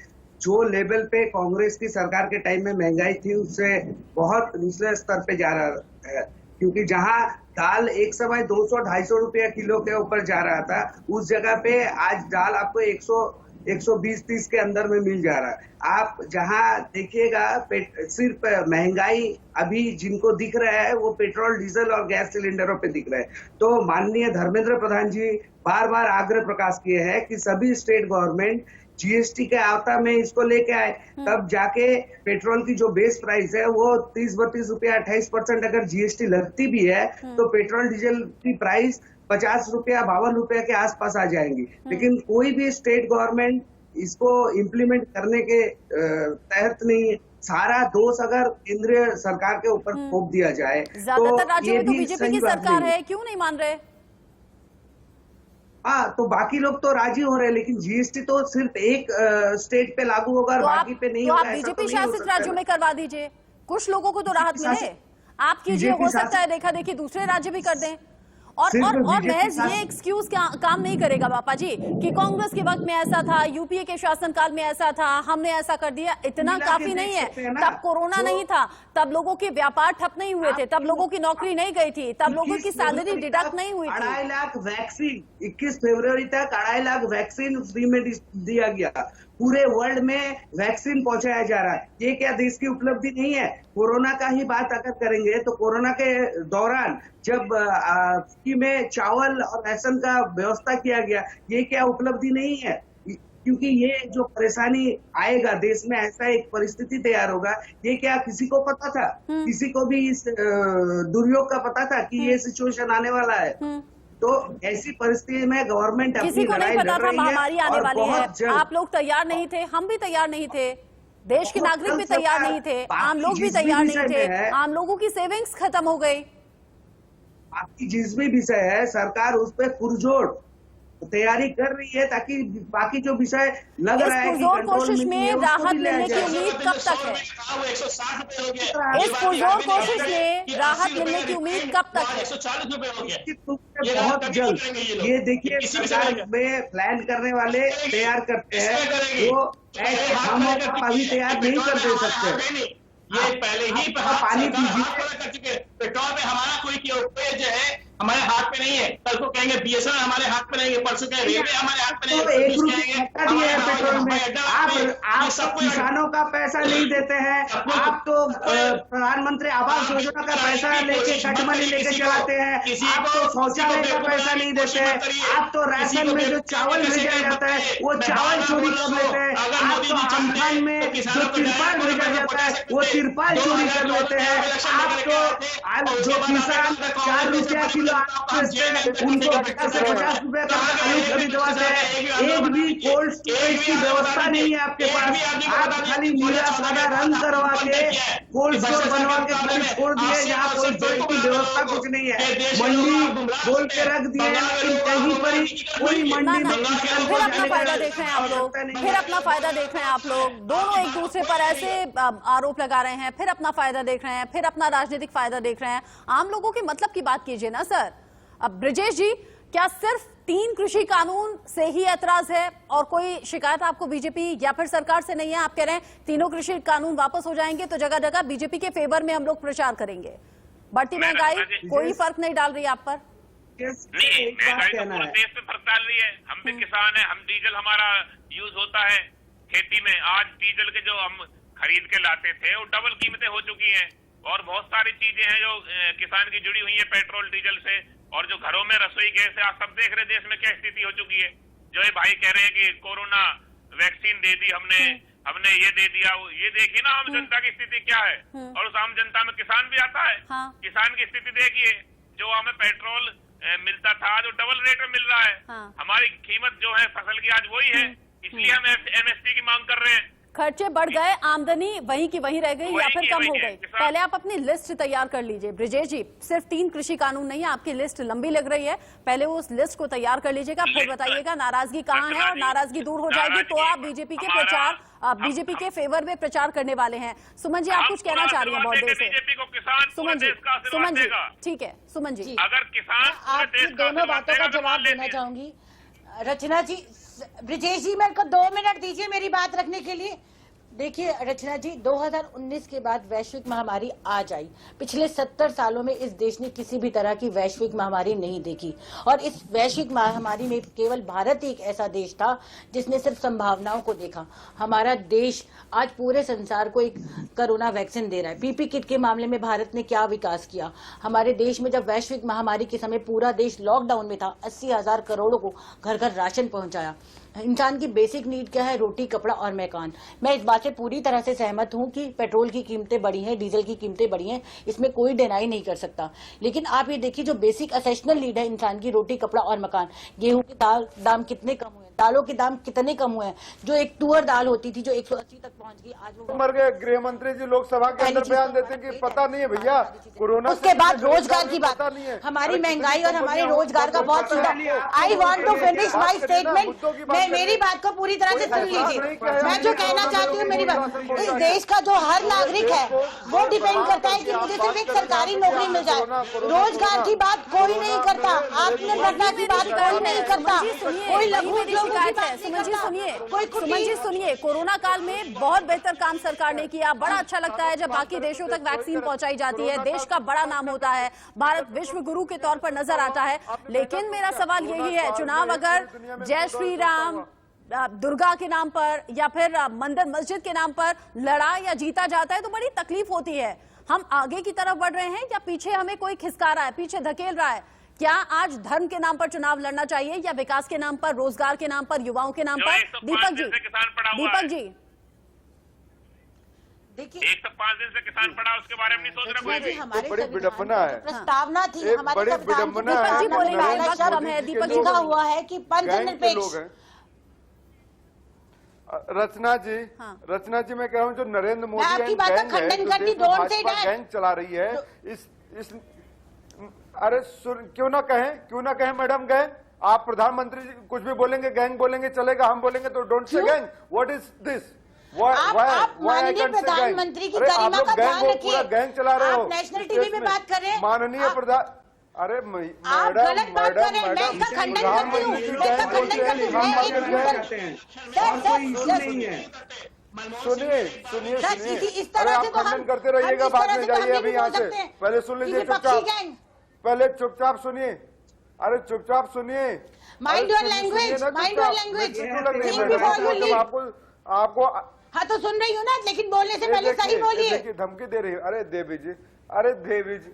जो लेवल पे कांग्रेस की सरकार के टाइम में महंगाई थी उससे बहुत दूसरे स्तर पे जा रहा है। क्योंकि जहां दाल एक समय 200-250 रुपया किलो के ऊपर जा रहा था, उस जगह पे आज दाल आपको 120-130 के अंदर में मिल जा रहा है। आप जहां देखिएगा सिर्फ महंगाई अभी जिनको दिख रहा है वो पेट्रोल डीजल और गैस सिलेंडरों पे दिख रहा है। तो माननीय धर्मेंद्र प्रधान जी बार बार आग्रह प्रकाश किए हैं कि सभी स्टेट गवर्नमेंट जीएसटी के आवता में इसको लेके आए, तब जाके पेट्रोल की जो बेस प्राइस है वो 30-32 रुपया 28% अगर जीएसटी लगती भी है तो पेट्रोल डीजल की प्राइस 50 रुपया 52 रुपया के आसपास आ जाएंगी। लेकिन कोई भी स्टेट गवर्नमेंट इसको इम्प्लीमेंट करने के तहत नहीं है। सारा दोष अगर केंद्रीय सरकार के ऊपर थोप दिया जाए ज्यादातर राज्यों में तो बीजेपी की सरकार है, क्यों नहीं मान रहे? हाँ, तो बाकी लोग तो राजी हो रहे हैं, लेकिन जीएसटी तो सिर्फ एक स्टेट पे लागू होगा और बाकी पे नहीं होगा। आप बीजेपी शासित राज्यों में करवा दीजिए, कुछ लोगों को तो राहत मिले। आप कीजिए, हो सकता है देखा देखी दूसरे राज्य भी कर दें। और महज ये एक्सक्यूज काम नहीं करेगा बापा जी कि कांग्रेस के वक्त में ऐसा था, यूपीए के शासनकाल में ऐसा था, हमने ऐसा कर दिया। इतना काफी नहीं है। तब कोरोना नहीं था, तब लोगों के व्यापार ठप नहीं हुए थे, तब लोगों की नौकरी नहीं गई थी, तब लोगों की सैलरी डिडक्ट नहीं हुई थी। 2.5 लाख वैक्सीन 21 फरवरी तक 2.5 लाख वैक्सीन फ्री में दिया गया। पूरे वर्ल्ड में वैक्सीन पहुंचाया जा रहा है। ये क्या देश की उपलब्धि नहीं है? कोरोना का ही बात अगर करेंगे तो कोरोना के दौरान जब में चावल और राशन का व्यवस्था किया गया, ये क्या उपलब्धि नहीं है? क्योंकि ये जो परेशानी आएगा देश में, ऐसा एक परिस्थिति तैयार होगा, ये क्या किसी को पता था? किसी को भी इस दुर्योग का पता था कि ये सिचुएशन आने वाला है? तो ऐसी परिस्थिति में गवर्नमेंट किसी को नहीं पता था महामारी आने वाली है। आप लोग तैयार नहीं थे, हम भी तैयार नहीं थे, देश के नागरिक भी तैयार नहीं थे, आम लोग भी तैयार नहीं थे, आम लोगों की सेविंग्स खत्म हो गई। आपकी जिस भी विषय है, सरकार उस पर पुरजोर तैयारी कर रही है ताकि बाकी जो विषय लग इस रहा है कि पुरजोर कंट्रोल कोशिश नहीं में है, उसको राहत भी लिया मिलने की जाएगा। उम्मीद कब तक है? वो 160 रुपए हो गया। इस पुरजोर कोशिश में राहत मिलने की उम्मीद कब तक है? 140 रुपए हो गया। निश्चित रूप से बहुत जल्द ये देखिए सरकार में प्लान करने वाले तैयार करते हैं, वो हम अभी तैयार नहीं कर दे सकते। ये पहले ही पानी पीजिए। कर चुके। पेट्रोल में हमारा कोई जो है हमारे हाथ में नहीं है। कल को कहेंगे BSNL हमारे हाथ में नहीं है, परसों कहेंगे रेलवे हमारे हाथ में नहीं है, तो 1 रुपया घटा दिया है पेट्रोल में। आप किसानों का पैसा नहीं देते हैं, आप तो प्रधानमंत्री आवास योजना का पैसा लेके कट मनी लेके चलाते हैं, आप तो शौचालय का पैसा नहीं देते हैं, आप तो राशन में जो चावल भेजा जाता है वो चावल चोरी कर लेते हैं, आप तो आमखान में जो तिरपाल भेजा जाता है वो तिरपाल चोरी कर लेते हैं, आप तो जो किसान 4 रुपया किलो उनको 50 से 50 रुपए का आलू खरीदवाते हैं। एक भी कोल्ड स्टोरेज की व्यवस्था नहीं है आपके पास। आप खाली नीला सादा रंग करवा के कोल्ड स्टोर बनवा के खाली छोड़ दिए, जहाँ कोल्ड स्टोरेज की व्यवस्था कुछ नहीं है। मंडी बोल के रख दिए, लेकिन कहीं पर ही कोई मंडी में किसान को फिर अपना जाने फायदा का देख रहे हैं आप लोग, आवश्यकता नहीं फिर है। अपना फायदा देख रहे हैं आप लोग। दोनों एक दूसरे पर ऐसे आरोप लगा रहे हैं, फिर अपना फायदा देख रहे हैं, फिर अपना राजनीतिक फायदा देख रहे हैं। आम लोगों के मतलब की बात कीजिए ना सर। अब ब्रिजेश जी, क्या सिर्फ 3 कृषि कानून से ही ऐतराज है और कोई शिकायत आपको बीजेपी या फिर सरकार से नहीं है? आप कह रहे हैं तीनों कृषि कानून वापस हो जाएंगे तो जगह जगह बीजेपी के फेवर में हम लोग प्रचार करेंगे। बढ़ती महंगाई कोई फर्क नहीं डाल रही आप पर? नहीं, एक बात महंगाई तो कहना पूरे है, देश में फर्क डाल रही है। हम भी किसान हैं, हम डीजल हमारा यूज होता है खेती में। आज डीजल के जो हम खरीद के लाते थे वो डबल कीमतें हो चुकी हैं, और बहुत सारी चीजें हैं जो किसान की जुड़ी हुई है पेट्रोल डीजल से। और जो घरों में रसोई गैस है, आप सब देख रहे देश में क्या स्थिति हो चुकी है। जो ये भाई कह रहे हैं कि कोरोना वैक्सीन दे दी हमने ये दे दिया, ये देखिए ना आम जनता की स्थिति क्या है। और उस आम जनता में किसान भी आता है। हाँ। किसान की स्थिति देखिए, जो हमें पेट्रोल मिलता था जो डबल रेट में मिल रहा है। हाँ। हमारी कीमत जो है फसल की आज वही है, इसलिए हम MSP की मांग कर रहे हैं। खर्चे बढ़ गए, आमदनी वहीं की वहीं रह गई या फिर कम हो गई? किसान- पहले आप अपनी लिस्ट तैयार कर लीजिए ब्रिजेश जी। सिर्फ 3 कृषि कानून नहीं है, आपकी लिस्ट लंबी लग रही है। पहले उस लिस्ट को तैयार कर लीजिएगा, फिर बताइएगा नाराजगी कहाँ है, और नाराजगी दूर हो जाएगी तो आप बीजेपी के फेवर में प्रचार करने वाले हैं। सुमन जी, आप कुछ कहना चाह रही हैं बहुत देर से। बीजेपी को किसान सुमन जी, सुमन जी, ठीक है सुमन जी। अगर किसान पूरे आपकी देश का दोनों आशीर्वाद बातों का देगा तो जवाब मान देना लेते हैं। चाहूंगी। रचना जी, ब्रिजेश जी, मेरे को 2 मिनट दीजिए मेरी बात रखने के लिए। देखिए रचना जी, 2019 के बाद वैश्विक महामारी आज आई। पिछले 70 सालों में इस देश ने किसी भी तरह की वैश्विक महामारी नहीं देखी, और इस वैश्विक महामारी में केवल भारत ही एक ऐसा देश था जिसने सिर्फ संभावनाओं को देखा। हमारा देश आज पूरे संसार को एक कोरोना वैक्सीन दे रहा है। PP किट के मामले में भारत ने क्या विकास किया। हमारे देश में जब वैश्विक महामारी के समय पूरा देश लॉकडाउन में था, 80,000 करोड़ों को घर घर राशन पहुंचाया। इंसान की बेसिक नीड क्या है? रोटी, कपड़ा और मकान। मैं इस बात से पूरी तरह से सहमत हूं कि पेट्रोल की कीमतें बढ़ी हैं, डीजल की कीमतें बढ़ी हैं, इसमें कोई डिनाई नहीं कर सकता। लेकिन आप ये देखिए, जो बेसिक एसेंशियल नीड है इंसान की, रोटी, कपड़ा और मकान, गेहूं के दाम कितने कम हुए, दालों के दाम कितने कम हुए हैं। जो एक तुअर दाल होती थी जो 180 तक पहुंच गई, आज वो मर गए। गृह मंत्री जी लोकसभा के अंदर बयान देते हैं कि पता नहीं है भैया कोरोना। उसके बाद रोजगार की बात, हमारी महंगाई और हमारे रोजगार का बहुत सीधा। I want to finish my statement. मैं मेरी बात को पूरी तरह से सुन लीजिए। मैं जो कहना चाहती हूँ, मेरी बात, इस देश का जो हर नागरिक है वो डिपेंड करता है कि मुझे सिर्फ एक सरकारी नौकरी मिल जाए। रोजगार की बात कोई नहीं करता, आत्मनिर्भरता की बात कोई नहीं करता, कोई लघु शिकायत है। सुमन जी सुनिए, कोरोना काल में बहुत बेहतर काम सरकार ने किया। बड़ा अच्छा लगता है जब बाकी देशों तक वैक्सीन पहुंचाई जाती है, देश का बड़ा नाम होता है, भारत विश्व गुरु के तौर पर नजर आता है। लेकिन मेरा सवाल यही है, चुनाव अगर जय श्री राम, दुर्गा के नाम पर या फिर मंदिर मस्जिद के नाम पर लड़ा या जीता जाता है तो बड़ी तकलीफ होती है। हम आगे की तरफ बढ़ रहे हैं या पीछे हमें कोई खिसका रहा है, पीछे धकेल रहा है? क्या आज धर्म के नाम पर चुनाव लड़ना चाहिए या विकास के नाम पर, रोजगार के नाम पर, युवाओं के नाम पर? दीपक जी, देखिए 105 दिन से किसान पड़ा, उसके बारे में नहीं सोच रहा कोई भी। हमारे बड़ी संविधान विडंबना में है। जो प्रस्तावना थी, एक हमारे बड़ी संविधान की विडंबना है। प्रस्तावना में बोलेंगे, पहला वक्त शब्द कम है, दीपक जी लिखा बोलेंगे। हुआ है कि गैंग के पंथनिरपेक्ष। लोग हैं। रचना जी, हाँ। रचना जी, मैं कह रहा हूँ जो नरेंद्र मोदी आपकी एंड बात का गैंग है, खंडन जो करती, देश में don't say Bhajpa that। Gang चला रही है, इस अरे क्यों ना कहें मैडम गैंग। आप प्रधानमंत्री जी कुछ भी बोलेंगे, गैंग बोलेंगे चलेगा, हम बोलेंगे तो don't say gang. What is this? आप माननीय प्रधानमंत्री की गरिमा का ध्यान रखिए। गैंग चला रहे हो, आप नेशनल टीवी में बात कर रहे हैं। माननीय प्रधान, अरे आप गलत बात कर रहे हैं। मैं इसका खंडन करती हूँ, मैं इसका खंडन करती हूँ। सुनिए सुनिए सुनिए, इस तरह से आप खंडन करते रहिएगा, बाद में जाइए अभी यहाँ से। पहले सुन लीजिए चुपचाप, पहले चुपचाप सुनिए, अरे चुपचाप सुनिए। Mind your language, mind your language. आपको हाँ तो सुन रही हूँ ना, लेकिन बोलने से पहले सही बोलिए। देखिए धमकी दे रही है। अरे देवी जी, अरे देवी जी,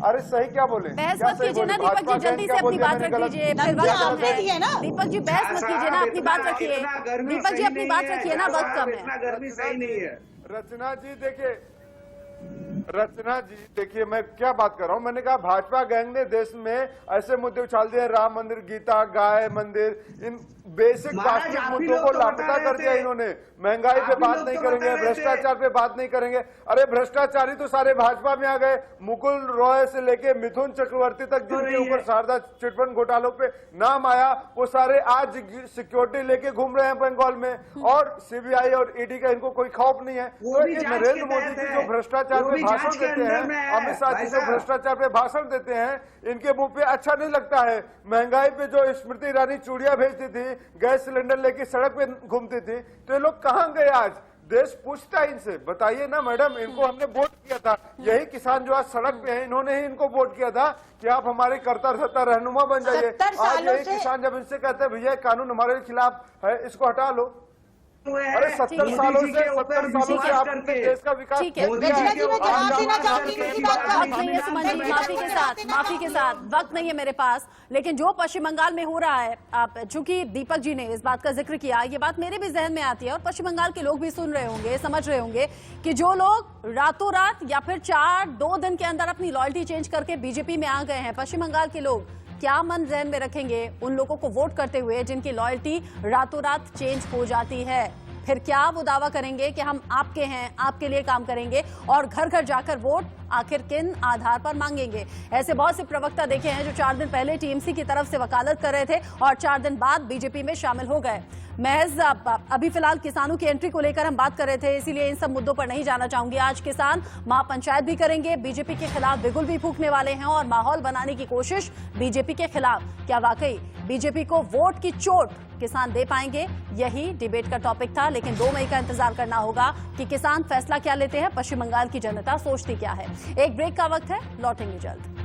अरे सही क्या बोले? बहस मत कीजिए ना दीपक जी, जल्दी से अपनी बात रख लीजिए। दीपक जी बहस मत कीजिए ना, अपनी बात रखिए। दीपक जी अपनी बात रखिए ना, वक्त कम है। इतना गर्मी सही नहीं है। रचना जी देखिए, रचना जी देखिए, मैं क्या बात कर रहा हूं। मैंने कहा भाजपा गैंग ने देश में ऐसे मुद्दे उछाल दिए, राम मंदिर, गीता, गाय मंदिर, इन बेसिक वास्तविक मुद्दों को लापता कर दिया इन्होंने। महंगाई पे बात नहीं करेंगे, भ्रष्टाचार पे बात नहीं करेंगे। अरे भ्रष्टाचारी तो सारे भाजपा में आ गए। मुकुल रॉय से लेके मिथुन चक्रवर्ती तक जिनके ऊपर शारदा चिटफंड घोटालों पे नाम आया, वो सारे आज सिक्योरिटी लेके घूम रहे हैं बंगाल में, और सीबीआई और ईडी का इनको कोई खौफ नहीं है। तो ये नरेंद्र मोदी जी जो भ्रष्टाचार पे भाषण देते हैं, अमित शाह जी जो भ्रष्टाचार पे भाषण देते हैं, इनके मुंह पे अच्छा नहीं लगता है। महंगाई पे जो स्मृति ईरानी चूड़ियां भेजती थी, गैस सिलेंडर लेके सड़क पे घूमती थी, तो ये लोग कहां गए आज? देश पूछता है इनसे, बताइए ना मैडम, इनको हमने वोट किया था। यही किसान जो आज सड़क पे हैं, इन्होंने ही इनको वोट किया था कि आप हमारे कर्ता धर्ता रहनुमा बन जाइए। आज यही किसान जब इनसे कहते हैं भैया कानून हमारे खिलाफ है, इसको हटा लो। अरे 70 सालों से आपने देश का विकास ठीक है, रचना जी मैं जवाब देना चाहूंगी इनकी बात का। वक्त नहीं है सुमन जी, माफी के साथ वक्त नहीं है मेरे पास। लेकिन जो पश्चिम बंगाल में हो रहा है, आप चूंकि दीपक जी ने इस बात का जिक्र किया, ये बात मेरे भी जहन में आती है, और पश्चिम बंगाल के लोग भी सुन रहे होंगे, समझ रहे होंगे कि जो लोग रातों रात या फिर 2 दिन के अंदर अपनी लॉयल्टी चेंज करके बीजेपी में आ गए हैं, पश्चिम बंगाल के लोग क्या मन जहन में रखेंगे उन लोगों को वोट करते हुए जिनकी लॉयल्टी रातों रात चेंज हो जाती है? फिर क्या वो दावा करेंगे कि हम आपके हैं, आपके लिए काम करेंगे, और घर घर जाकर वोट आखिर किन आधार पर मांगेंगे? ऐसे बहुत से प्रवक्ता देखे हैं जो 4 दिन पहले टीएमसी की तरफ से वकालत कर रहे थे और 4 दिन बाद बीजेपी में शामिल हो गए। महज अभी फिलहाल किसानों की एंट्री को लेकर हम बात कर रहे थे, इसीलिए इन सब मुद्दों पर नहीं जाना चाहूंगी। आज किसान महापंचायत भी करेंगे, बीजेपी के खिलाफ बिगुल भी फूंकने वाले हैं और माहौल बनाने की कोशिश बीजेपी के खिलाफ। क्या वाकई बीजेपी को वोट की चोट किसान दे पाएंगे? यही डिबेट का टॉपिक था, लेकिन 2 मई का इंतजार करना होगा कि किसान फैसला क्या लेते हैं, पश्चिम बंगाल की जनता सोचती क्या है। एक ब्रेक का वक्त है, लौटेंगे जल्द।